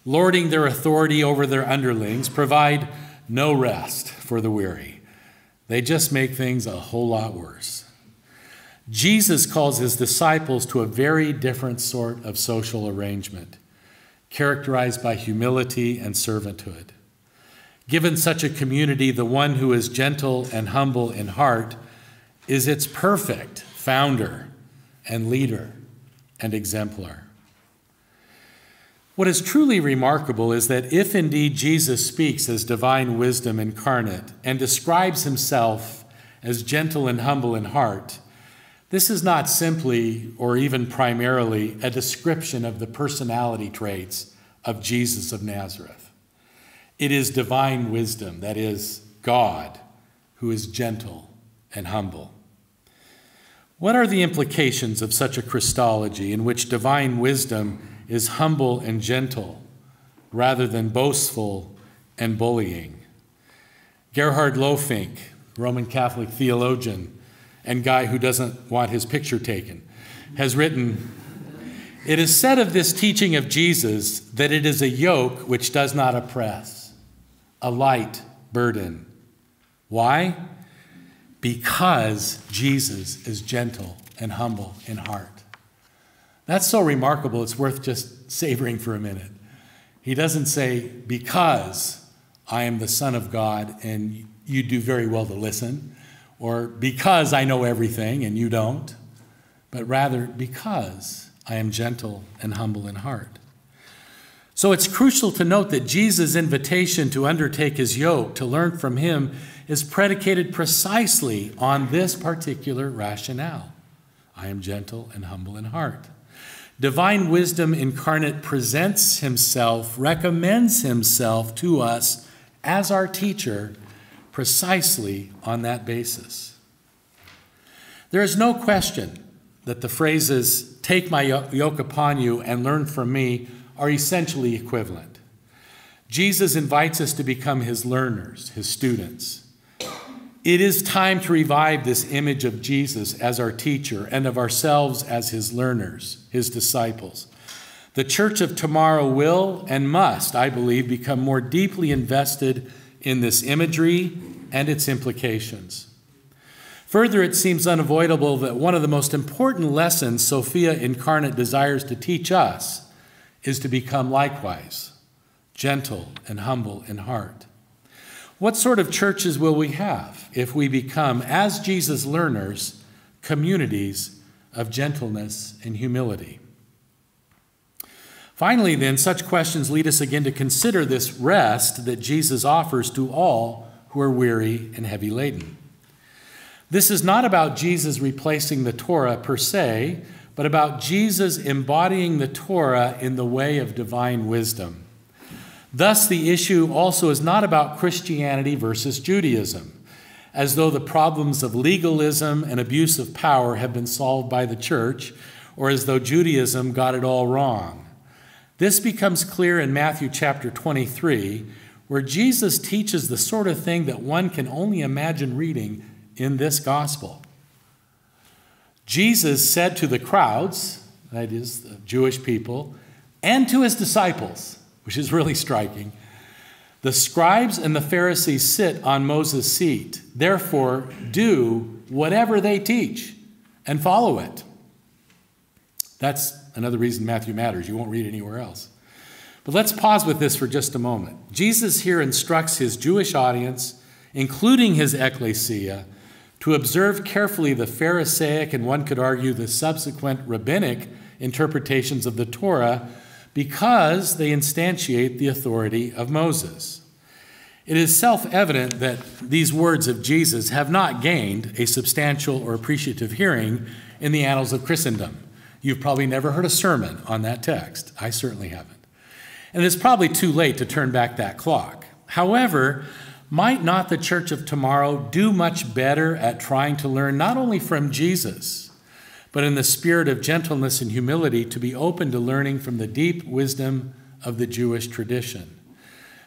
lording their authority over their underlings, provide no rest for the weary. They just make things a whole lot worse. Jesus calls his disciples to a very different sort of social arrangement, characterized by humility and servanthood. Given such a community, the one who is gentle and humble in heart is its perfect founder and leader and exemplar. What is truly remarkable is that if indeed Jesus speaks as divine wisdom incarnate and describes himself as gentle and humble in heart, this is not simply or even primarily a description of the personality traits of Jesus of Nazareth. It is divine wisdom, that is, God, who is gentle and humble. What are the implications of such a Christology in which divine wisdom is humble and gentle rather than boastful and bullying? Gerhard Lofink, Roman Catholic theologian and guy who doesn't want his picture taken, has written, "It is said of this teaching of Jesus that it is a yoke which does not oppress, a light burden." Why? Because Jesus is gentle and humble in heart. That's so remarkable, it's worth just savoring for a minute. He doesn't say, because I am the Son of God and you do very well to listen, or because I know everything and you don't, but rather because I am gentle and humble in heart. So it's crucial to note that Jesus' invitation to undertake his yoke, to learn from him, is predicated precisely on this particular rationale. I am gentle and humble in heart. Divine wisdom incarnate presents himself, recommends himself to us as our teacher precisely on that basis. There is no question that the phrases, take my yoke upon you and learn from me, are essentially equivalent. Jesus invites us to become his learners, his students. It is time to revive this image of Jesus as our teacher and of ourselves as his learners, his disciples. The church of tomorrow will and must, I believe, become more deeply invested in this imagery and its implications. Further, it seems unavoidable that one of the most important lessons Sophia Incarnate desires to teach us is to become likewise gentle and humble in heart. What sort of churches will we have if we become, as Jesus' learners, communities of gentleness and humility? Finally, then, such questions lead us again to consider this rest that Jesus offers to all who are weary and heavy laden. This is not about Jesus replacing the Torah per se, but about Jesus embodying the Torah in the way of divine wisdom. Thus, the issue also is not about Christianity versus Judaism, as though the problems of legalism and abuse of power have been solved by the church, or as though Judaism got it all wrong. This becomes clear in Matthew chapter 23, where Jesus teaches the sort of thing that one can only imagine reading in this gospel. Jesus said to the crowds, that is, the Jewish people, and to his disciples, which is really striking, the scribes and the Pharisees sit on Moses' seat. Therefore, do whatever they teach and follow it. That's another reason Matthew matters. You won't read it anywhere else. But let's pause with this for just a moment. Jesus here instructs his Jewish audience, including his ecclesia, to observe carefully the Pharisaic and one could argue the subsequent rabbinic interpretations of the Torah because they instantiate the authority of Moses. It is self-evident that these words of Jesus have not gained a substantial or appreciative hearing in the annals of Christendom. You've probably never heard a sermon on that text. I certainly haven't. And it's probably too late to turn back that clock. However, might not the church of tomorrow do much better at trying to learn not only from Jesus, but in the spirit of gentleness and humility to be open to learning from the deep wisdom of the Jewish tradition?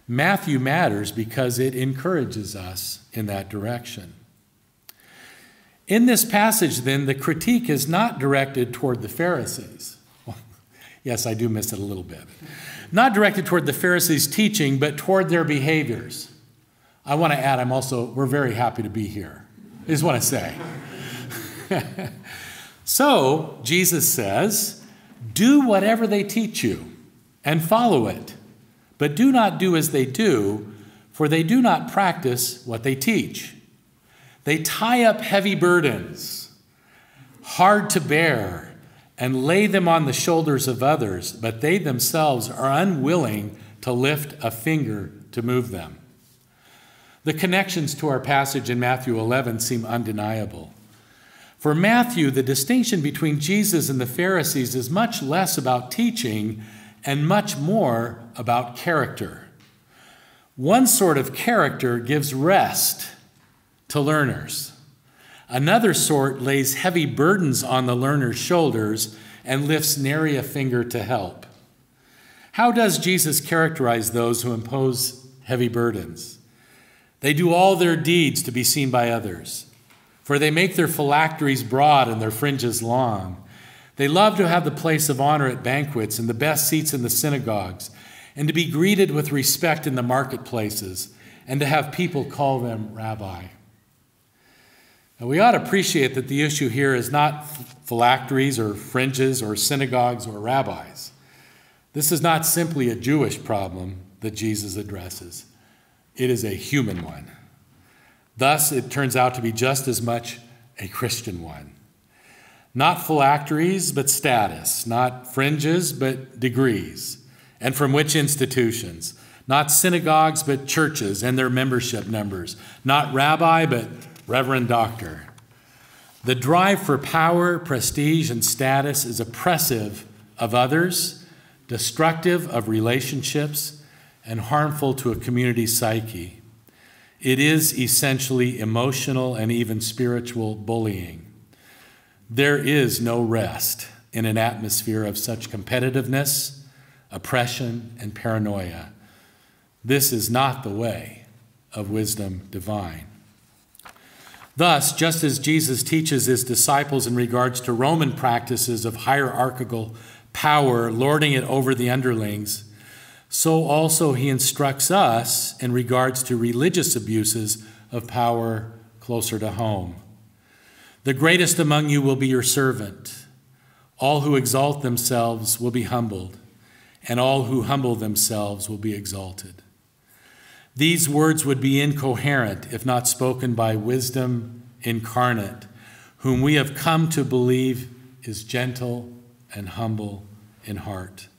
Matthew matters because it encourages us in that direction. In this passage, then, the critique is not directed toward the Pharisees. Well, yes, I do miss it a little bit. Not directed toward the Pharisees' teaching, but toward their behaviors. I want to add, we're very happy to be here. I just want to say. So, Jesus says, do whatever they teach you and follow it, but do not do as they do, for they do not practice what they teach. They tie up heavy burdens, hard to bear, and lay them on the shoulders of others, but they themselves are unwilling to lift a finger to move them. The connections to our passage in Matthew 11 seem undeniable. For Matthew, the distinction between Jesus and the Pharisees is much less about teaching and much more about character. One sort of character gives rest to learners. Another sort lays heavy burdens on the learner's shoulders and lifts nary a finger to help. How does Jesus characterize those who impose heavy burdens? They do all their deeds to be seen by others, for they make their phylacteries broad and their fringes long. They love to have the place of honor at banquets and the best seats in the synagogues, and to be greeted with respect in the marketplaces, and to have people call them Rabbi. Now, we ought to appreciate that the issue here is not phylacteries or fringes or synagogues or rabbis. This is not simply a Jewish problem that Jesus addresses. It is a human one. Thus, it turns out to be just as much a Christian one. Not phylacteries, but status. Not fringes, but degrees. And from which institutions? Not synagogues, but churches and their membership numbers. Not rabbi, but reverend doctor. The drive for power, prestige, and status is oppressive of others, destructive of relationships, and harmful to a community's psyche. It is essentially emotional and even spiritual bullying. There is no rest in an atmosphere of such competitiveness, oppression, and paranoia. This is not the way of wisdom divine. Thus, just as Jesus teaches his disciples in regards to Roman practices of hierarchical power, lording it over the underlings, so also he instructs us in regards to religious abuses of power closer to home. The greatest among you will be your servant. All who exalt themselves will be humbled, and all who humble themselves will be exalted. These words would be incoherent if not spoken by wisdom incarnate, whom we have come to believe is gentle and humble in heart.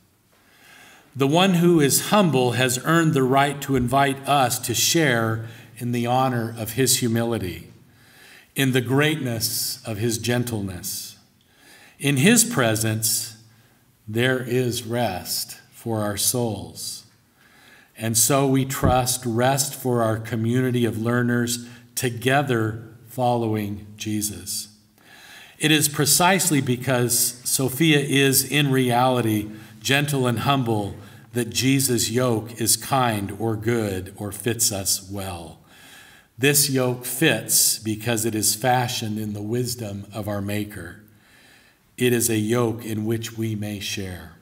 The one who is humble has earned the right to invite us to share in the honor of his humility, in the greatness of his gentleness. In his presence, there is rest for our souls. And so we trust rest for our community of learners together following Jesus. It is precisely because Sophia is in reality gentle and humble that Jesus' yoke is kind or good or fits us well. This yoke fits because it is fashioned in the wisdom of our Maker. It is a yoke in which we may share.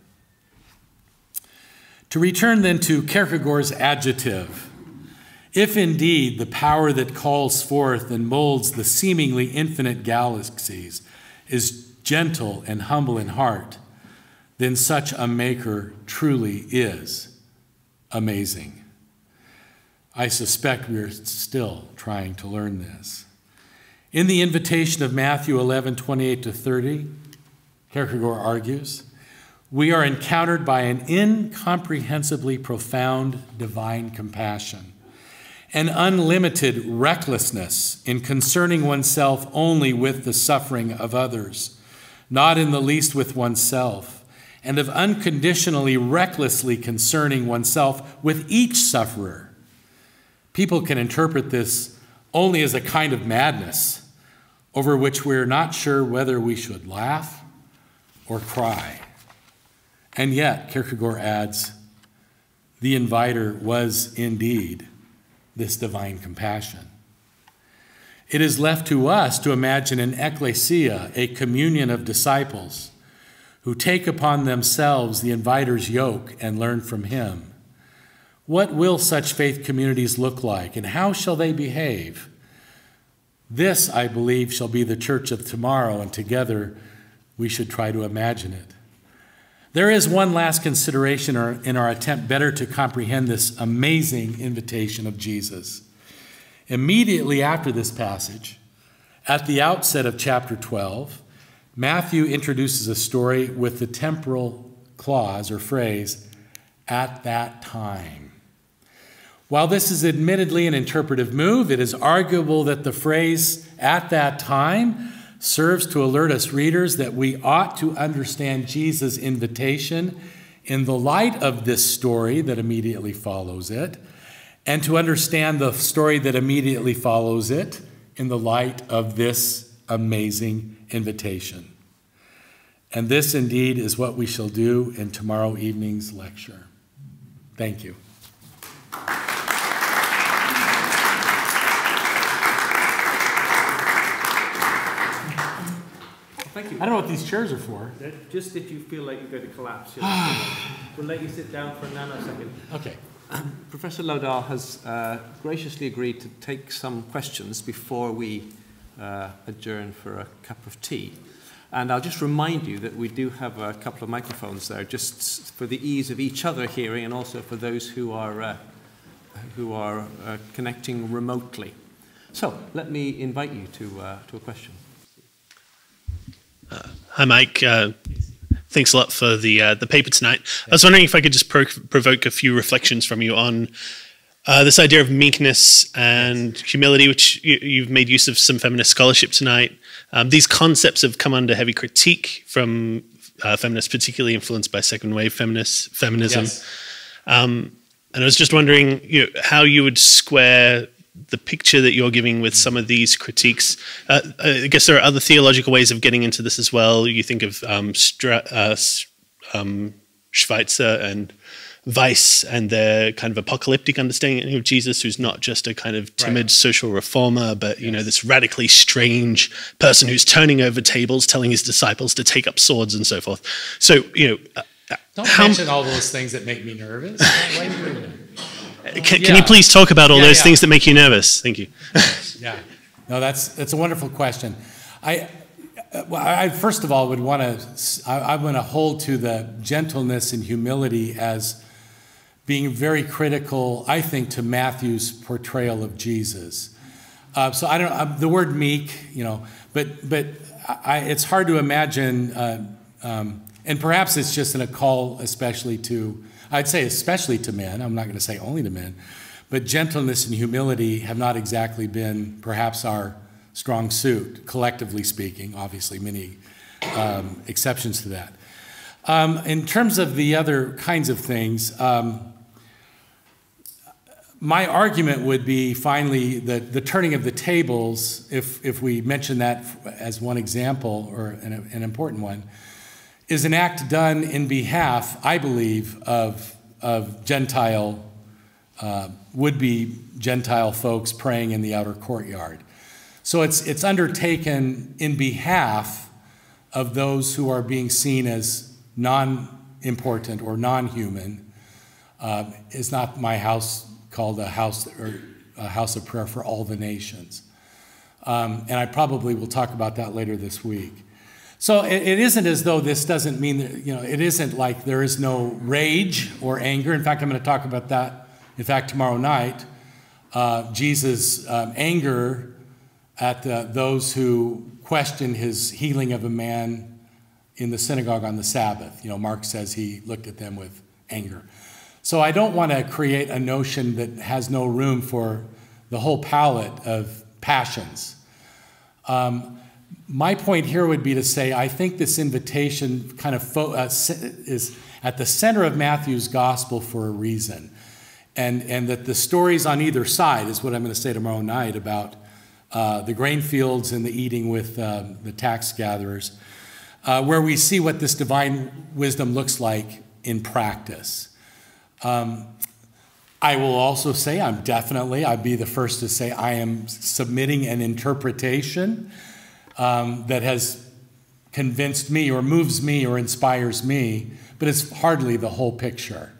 To return then to Kierkegaard's adjective, if indeed the power that calls forth and molds the seemingly infinite galaxies is gentle and humble in heart, then such a maker truly is amazing. I suspect we are still trying to learn this. In the invitation of Matthew 11:28-30, Kierkegaard argues, we are encountered by an incomprehensibly profound divine compassion, an unlimited recklessness in concerning oneself only with the suffering of others, not in the least with oneself, and of unconditionally, recklessly concerning oneself with each sufferer. People can interpret this only as a kind of madness over which we're not sure whether we should laugh or cry. And yet, Kierkegaard adds, the inviter was indeed this divine compassion. It is left to us to imagine an ecclesia, a communion of disciples, who take upon themselves the inviter's yoke and learn from him. What will such faith communities look like, and how shall they behave? This, I believe, shall be the church of tomorrow, and together we should try to imagine it. There is one last consideration in our attempt better to comprehend this amazing invitation of Jesus. Immediately after this passage, at the outset of chapter 12, Matthew introduces a story with the temporal clause or phrase, at that time. While this is admittedly an interpretive move, it is arguable that the phrase, at that time, serves to alert us readers that we ought to understand Jesus' invitation in the light of this story that immediately follows it, and to understand the story that immediately follows it in the light of this amazing invitation. And this indeed is what we shall do in tomorrow evening's lecture. Thank you. Thank you. I don't know what these chairs are for. Just if you feel like you're going to collapse, we'll let you sit down for a nanosecond. Okay. Professor Lodahl has graciously agreed to take some questions before we adjourn for a cup of tea. And I'll just remind you that we do have a couple of microphones there, just for the ease of each other hearing and also for those who are connecting remotely. So let me invite you to a question. Hi, Mike. Thanks a lot for the paper tonight. I was wondering if I could just provoke a few reflections from you on this idea of meekness and humility, which you've made use of some feminist scholarship tonight. These concepts have come under heavy critique from feminists, particularly influenced by second wave feminism. Yes. And I was just wondering how you would square the picture that you're giving with some of these critiques. I guess there are other theological ways of getting into this as well. You think of Schweitzer and Weiss and their kind of apocalyptic understanding of Jesus, who's not just a kind of timid social reformer, but this radically strange person who's turning over tables, telling his disciples to take up swords and so forth. So don't mention all those things that make me nervous. Can you please talk about all those things that make you nervous? Thank you. Yeah, no, that's a wonderful question. I first of all would want to I want to hold to the gentleness and humility as being very critical, I think, to Matthew's portrayal of Jesus. So I don't the word meek, but it's hard to imagine, and perhaps it's just in a call, especially to. I'd say especially to men, I'm not going to say only to men, but gentleness and humility have not exactly been perhaps our strong suit, collectively speaking, obviously many exceptions to that. In terms of the other kinds of things, my argument would be finally the turning of the tables, if we mention that as one example or an important one, is an act done in behalf, I believe, of Gentile, would-be Gentile folks praying in the outer courtyard. So it's undertaken in behalf of those who are being seen as non-important or non-human. Is not my house called a house of prayer for all the nations? And I probably will talk about that later this week. So it isn't as though this doesn't mean that, it isn't like there is no rage or anger. In fact, I'm going to talk about that, in fact, tomorrow night. Jesus' anger at those who question his healing of a man in the synagogue on the Sabbath. Mark says he looked at them with anger. So I don't want to create a notion that has no room for the whole palette of passions. My point here would be to say I think this invitation kind of is at the center of Matthew's gospel for a reason. And that the stories on either side is what I'm going to say tomorrow night about the grain fields and the eating with the tax gatherers, where we see what this divine wisdom looks like in practice. I will also say I'd be the first to say I am submitting an interpretation that has convinced me or moves me or inspires me, but it's hardly the whole picture,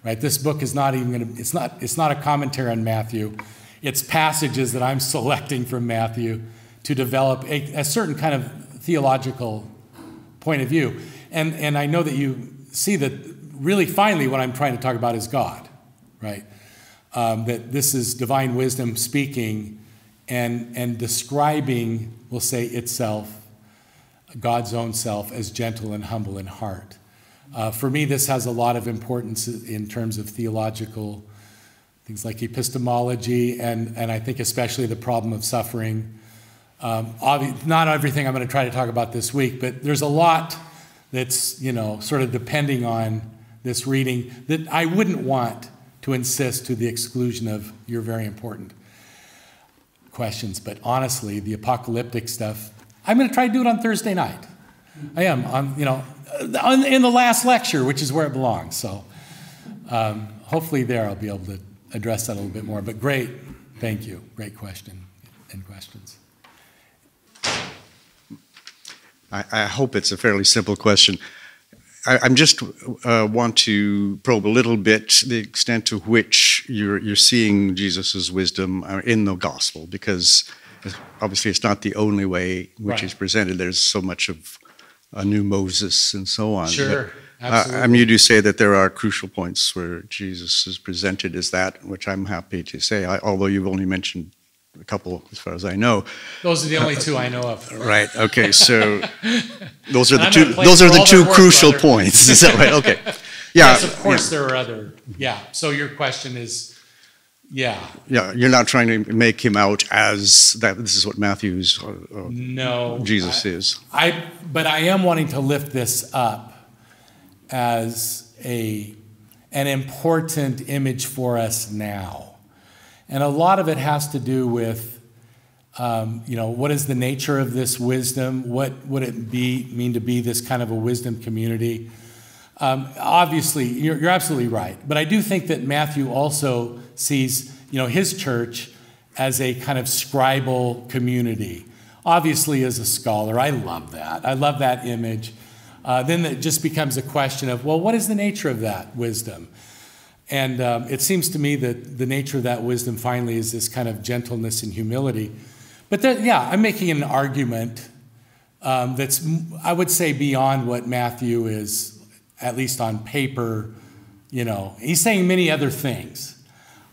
right? This book is not even going to, it's not a commentary on Matthew. It's passages that I'm selecting from Matthew to develop a certain kind of theological point of view. And I know that you see that really finally what I'm trying to talk about is God, right? That this is divine wisdom speaking and describing, we'll say, itself, God's own self, as gentle and humble in heart. For me, this has a lot of importance in terms of theological things like epistemology, and I think especially the problem of suffering. Not everything I'm going to try to talk about this week, but there's a lot that's, sort of depending on this reading that I wouldn't want to insist to the exclusion of your very important questions. But honestly, the apocalyptic stuff, I'm going to try to do it on Thursday night. I am, in the last lecture, which is where it belongs. So hopefully there I'll be able to address that a little bit more. But great, thank you. Great question and questions. I hope it's a fairly simple question. I'm just want to probe a little bit the extent to which you're seeing Jesus's wisdom in the gospel, because obviously it's not the only way which is presented. There's so much of a new Moses and so on. Sure, but, absolutely. You do say that there are crucial points where Jesus is presented as that, which I'm happy to say, although you've only mentioned couple as far as I know. Those are the only two I know of. Right. Okay. So those are the two. Those are the two crucial points. Is that right? Okay. Yeah. Yes, of course there are other. Yeah. So your question is, yeah. Yeah. You're not trying to make him out as that. This is what Matthew's. No. Jesus is. But I am wanting to lift this up as an important image for us now. And a lot of it has to do with, what is the nature of this wisdom? What would it mean to be this kind of a wisdom community? Obviously, you're absolutely right. But I do think that Matthew also sees, his church as a kind of scribal community. Obviously, as a scholar, I love that. I love that image. Then it just becomes a question of, well, what is the nature of that wisdom? And it seems to me that the nature of that wisdom finally is this kind of gentleness and humility. But I'm making an argument that's, I would say, beyond what Matthew is, at least on paper. He's saying many other things.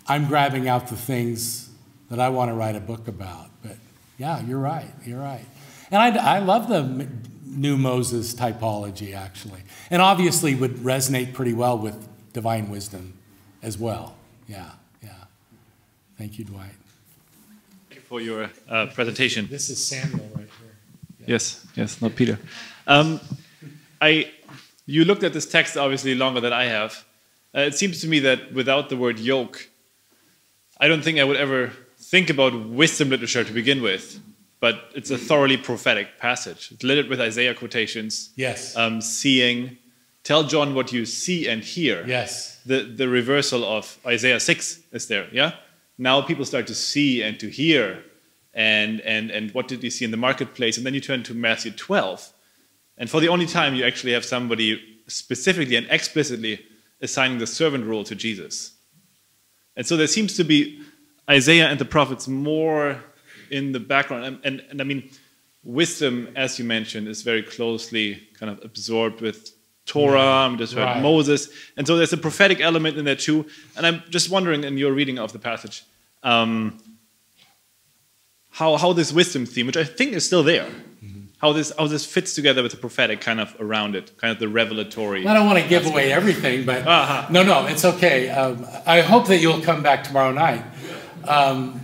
I'm grabbing out the things that I want to write a book about. But yeah, you're right. And I love the new Moses typology, actually. And obviously would resonate pretty well with divine wisdom as well. Yeah. Thank you, Dwight. Thank you for your presentation. This is Samuel right here. Yeah. Yes, not Peter. You looked at this text obviously longer than I have. It seems to me that without the word yoke, I don't think I would ever think about wisdom literature to begin with. But it's a thoroughly prophetic passage. It's littered with Isaiah quotations. Yes. Seeing, tell John what you see and hear. Yes. The reversal of Isaiah 6 is there, yeah? Now people start to see and to hear, and what did you see in the marketplace? And then you turn to Matthew 12. And for the only time you actually have somebody specifically and explicitly assigning the servant role to Jesus. And so there seems to be Isaiah and the prophets more in the background. And I mean, wisdom, as you mentioned, is very closely kind of absorbed with Torah. We just heard Moses. And so there's a prophetic element in there too. And I'm just wondering, in your reading of the passage, how this wisdom theme, which I think is still there, how this fits together with the prophetic kind of around it, kind of the revelatory. I don't want to give away everything, but no, it's okay. I hope that you'll come back tomorrow night. And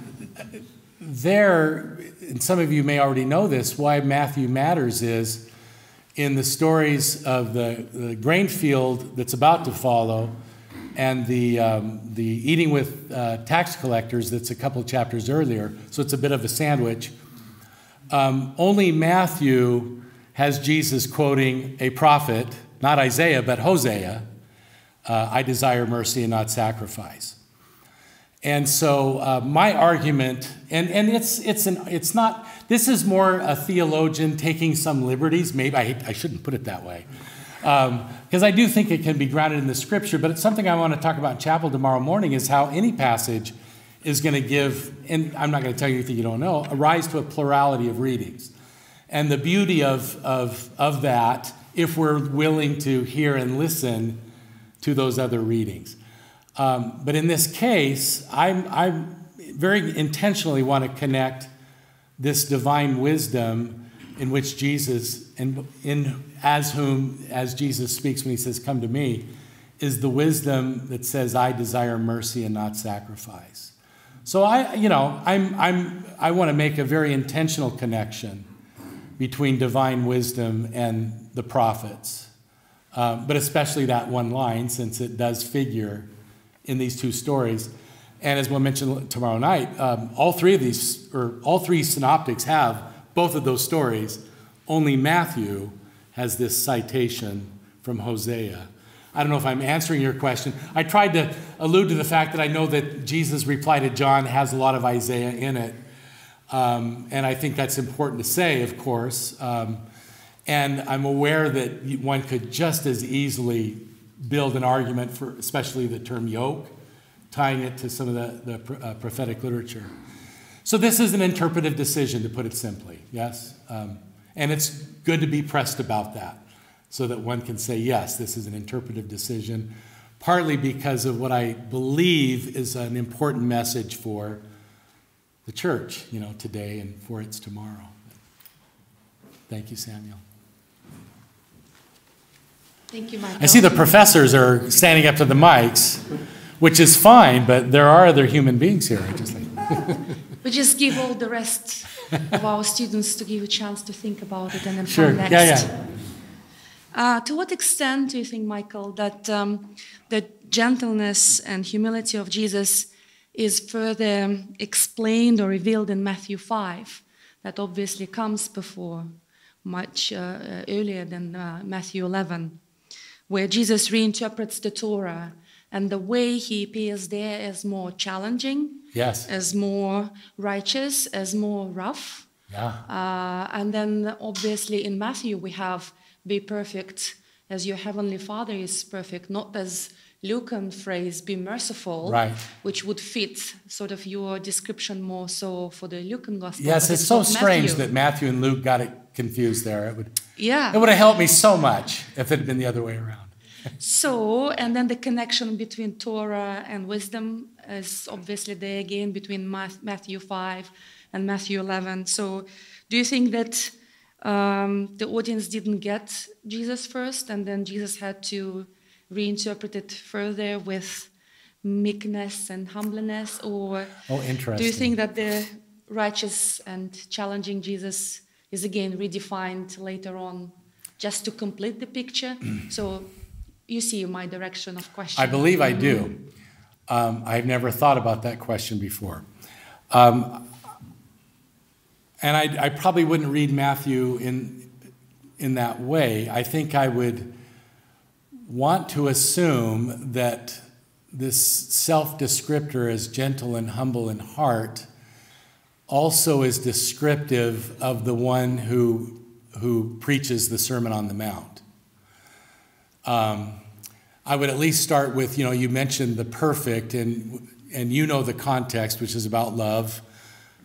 some of you may already know this, why Matthew matters is in the stories of the grain field that's about to follow and the eating with tax collectors that's a couple chapters earlier, so it's a bit of a sandwich. Only Matthew has Jesus quoting a prophet, not Isaiah, but Hosea, I desire mercy and not sacrifice. And so my argument, and it's not, this is more a theologian taking some liberties. Maybe I shouldn't put it that way, because I do think it can be grounded in the scripture, but it's something I want to talk about in chapel tomorrow morning is how any passage is going to give, and I'm not going to tell you anything you don't know, a rise to a plurality of readings. And the beauty of that, if we're willing to hear and listen to those other readings. But in this case, I very intentionally want to connect this divine wisdom in which Jesus, as Jesus speaks when he says, "Come to me," is the wisdom that says, "I desire mercy and not sacrifice." So I want to make a very intentional connection between divine wisdom and the prophets, but especially that one line, since it does figure in these two stories. And as we'll mention tomorrow night, all three synoptics have both of those stories. Only Matthew has this citation from Hosea. I don't know if I'm answering your question. I tried to allude to the fact that I know that Jesus' reply to John has a lot of Isaiah in it. And I think that's important to say, of course. And I'm aware that one could just as easily build an argument for especially the term yoke, tying it to some of the prophetic literature. So this is an interpretive decision, to put it simply, yes? And it's good to be pressed about that so that one can say, yes, this is an interpretive decision, partly because of what I believe is an important message for the church, today and for its tomorrow. Thank you, Samuel. Thank you, Michael. I see the professors are standing up to the mics, which is fine, but there are other human beings here. We just give all the rest of our students to give a chance to think about it and then sure. come next. Yeah. To what extent do you think, Michael, that the gentleness and humility of Jesus is further explained or revealed in Matthew 5, that obviously comes before, much earlier than Matthew 11, where Jesus reinterprets the Torah, and the way he appears there as more challenging, yes, as more righteous, as more rough. Yeah. And then obviously in Matthew we have be perfect as your heavenly Father is perfect, not as Lucan phrase, be merciful, right, which would fit sort of your description more so for the Lucan gospel. Yes, it's so strange that Matthew and Luke got it confused there. It would have helped me so much if it had been the other way around. So, and then the connection between Torah and wisdom is obviously there again between Matthew 5 and Matthew 11. So, do you think that the audience didn't get Jesus first and then Jesus had to reinterpret it further with meekness and humbleness? Or interesting. Do you think that the righteous and challenging Jesus is again redefined later on just to complete the picture? So, you see my direction of question. I believe I do. I've never thought about that question before. And I probably wouldn't read Matthew in that way. I think I would want to assume that this self-descriptor as gentle and humble in heart also is descriptive of the one who preaches the Sermon on the Mount. I would at least start with, you mentioned the perfect, and the context, which is about love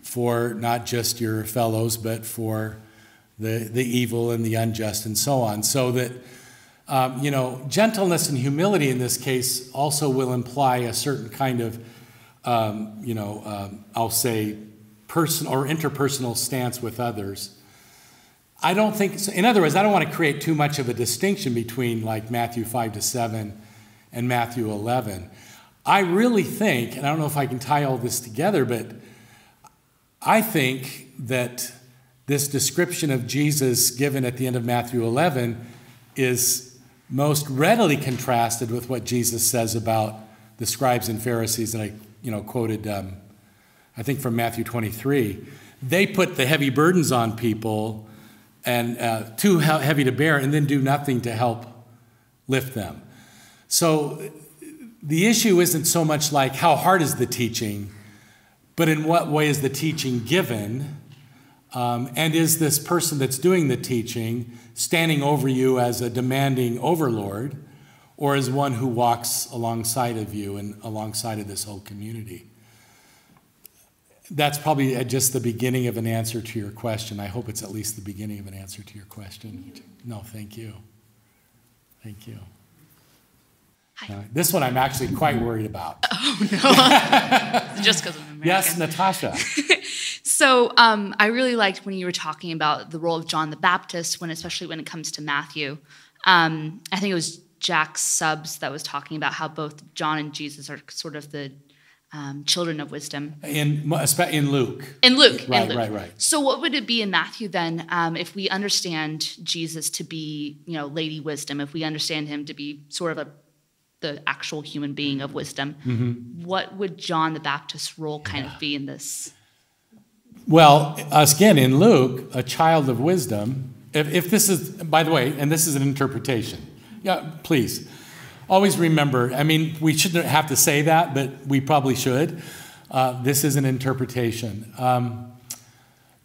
for not just your fellows, but for the evil and the unjust and so on. So that, gentleness and humility in this case also will imply a certain kind of, I'll say, personal or interpersonal stance with others. I don't think, in other words, I don't want to create too much of a distinction between like Matthew 5 to 7 and Matthew 11. I really think, and I don't know if I can tie all this together, but I think that this description of Jesus given at the end of Matthew 11 is most readily contrasted with what Jesus says about the scribes and Pharisees that I quoted, I think from Matthew 23. They put the heavy burdens on people and too heavy to bear, and then do nothing to help lift them. So the issue isn't so much like how hard is the teaching, but in what way is the teaching given, and is this person that's doing the teaching standing over you as a demanding overlord, or as one who walks alongside of you and alongside of this whole community? That's probably just the beginning of an answer to your question. I hope it's at least the beginning of an answer to your question. No, thank you. Thank you. This one I'm actually quite worried about. Oh, no. Just because I'm American. Yes, Natasha. So I really liked when you were talking about the role of John the Baptist, especially when it comes to Matthew. I think it was Jack Stubbs that was talking about how both John and Jesus are sort of the children of wisdom. In Luke. Right. So what would it be in Matthew then if we understand Jesus to be, Lady Wisdom, if we understand him to be sort of the actual human being of wisdom, what would John the Baptist's role kind of be in this? Well, again, in Luke, a child of wisdom, if this is, by the way, and this is an interpretation. Yeah, please. Always remember, we shouldn't have to say that, but we probably should. This is an interpretation.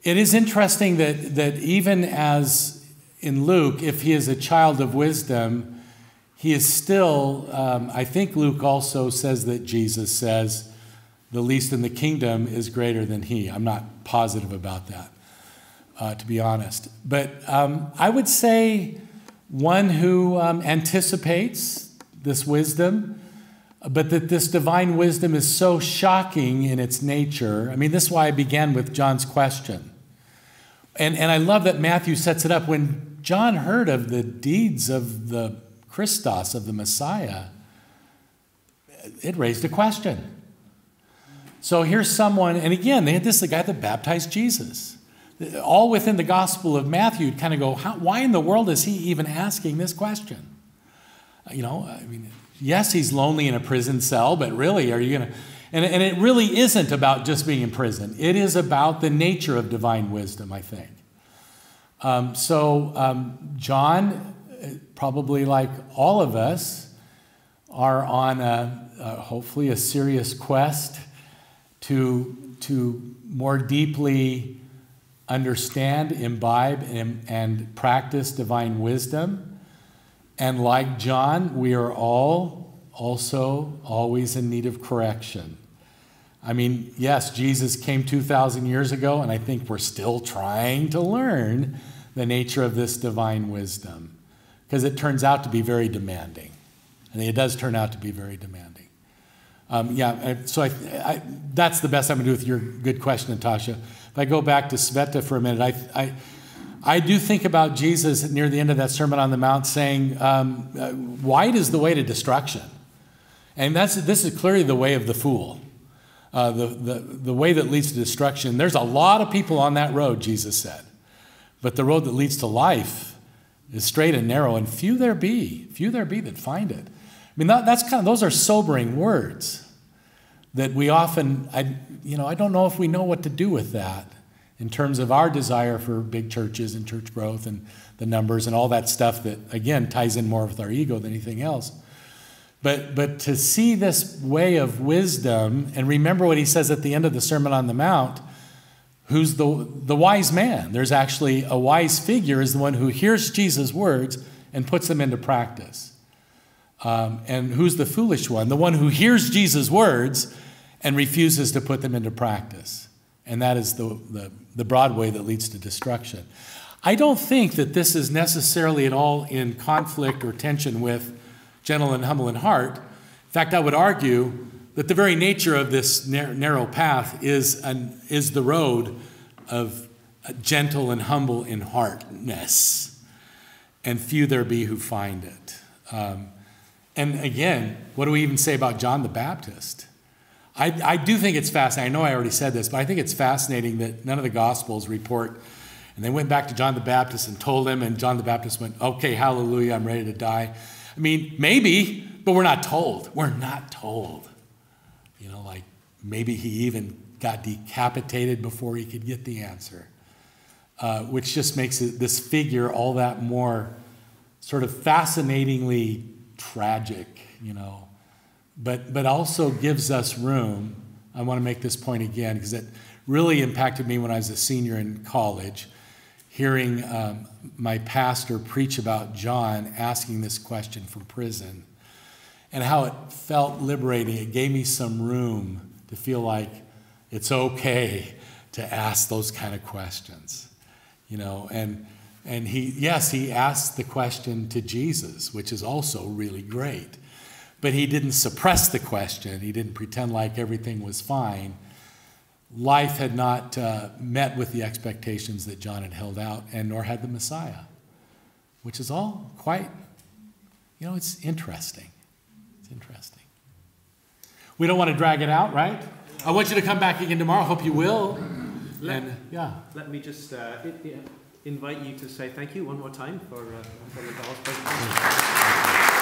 It is interesting that even as in Luke, if he is a child of wisdom, he is still, I think Luke also says that Jesus says, the least in the kingdom is greater than he. I'm not positive about that, to be honest. But I would say one who anticipates this wisdom, but that this divine wisdom is so shocking in its nature. I mean, this is why I began with John's question. And I love that Matthew sets it up. When John heard of the deeds of the Christos, of the Messiah, it raised a question. So here's someone, and again, this is the guy that baptized Jesus. All within the Gospel of Matthew, you'd kind of go, why in the world is he even asking this question? You know, I mean, yes, he's lonely in a prison cell, but really, are you going to... And it really isn't about just being in prison. It is about the nature of divine wisdom, I think. John, probably like all of us, are on hopefully a serious quest to more deeply understand, imbibe, and practice divine wisdom. And like John, we are all also always in need of correction. I mean, yes, Jesus came 2,000 years ago, and I think we're still trying to learn the nature of this divine wisdom, because it turns out to be very demanding. I think it does turn out to be very demanding. So that's the best I'm going to do with your good question, Natasha. If I go back to Sveta for a minute, I do think about Jesus near the end of that Sermon on the Mount saying, wide is the way to destruction. And this is clearly the way of the fool, the way that leads to destruction. There's a lot of people on that road, Jesus said. But the road that leads to life is straight and narrow, and few there be that find it. I mean, those are sobering words that we often, I don't know if we know what to do with that in terms of our desire for big churches and church growth and the numbers and all that stuff that, again, ties in more with our ego than anything else. But to see this way of wisdom, and remember what he says at the end of the Sermon on the Mount, who's the wise man? There's actually a wise figure is the one who hears Jesus' words and puts them into practice. And who's the foolish one? The one who hears Jesus' words and refuses to put them into practice. And that is the broad way that leads to destruction. I don't think that this is necessarily at all in conflict or tension with gentle and humble in heart. In fact, I would argue that the very nature of this narrow path is the road of gentle and humble in heartness, and few there be who find it. And again, what do we even say about John the Baptist? I do think it's fascinating. I know I already said this, but I think it's fascinating that none of the Gospels report. And they went back to John the Baptist and told him, and John the Baptist went, okay, hallelujah, I'm ready to die. I mean, maybe, but we're not told. We're not told. You know, like maybe he even got decapitated before he could get the answer, which just makes this figure all that more sort of fascinatingly tragic, you know, but also gives us room. I want to make this point again because it really impacted me when I was a senior in college, hearing my pastor preach about John asking this question from prison and how it felt liberating. It gave me some room to feel like it's okay to ask those kind of questions, you know, and he asked the question to Jesus, which is also really great, but he didn't suppress the question. He didn't pretend like everything was fine. Life had not met with the expectations that John had held out, and nor had the Messiah, which is all quite, you know, it's interesting. It's interesting. We don't want to drag it out, right? I want you to come back again tomorrow. Hope you will. Let me just invite you to say thank you one more time for Nadal's presentation.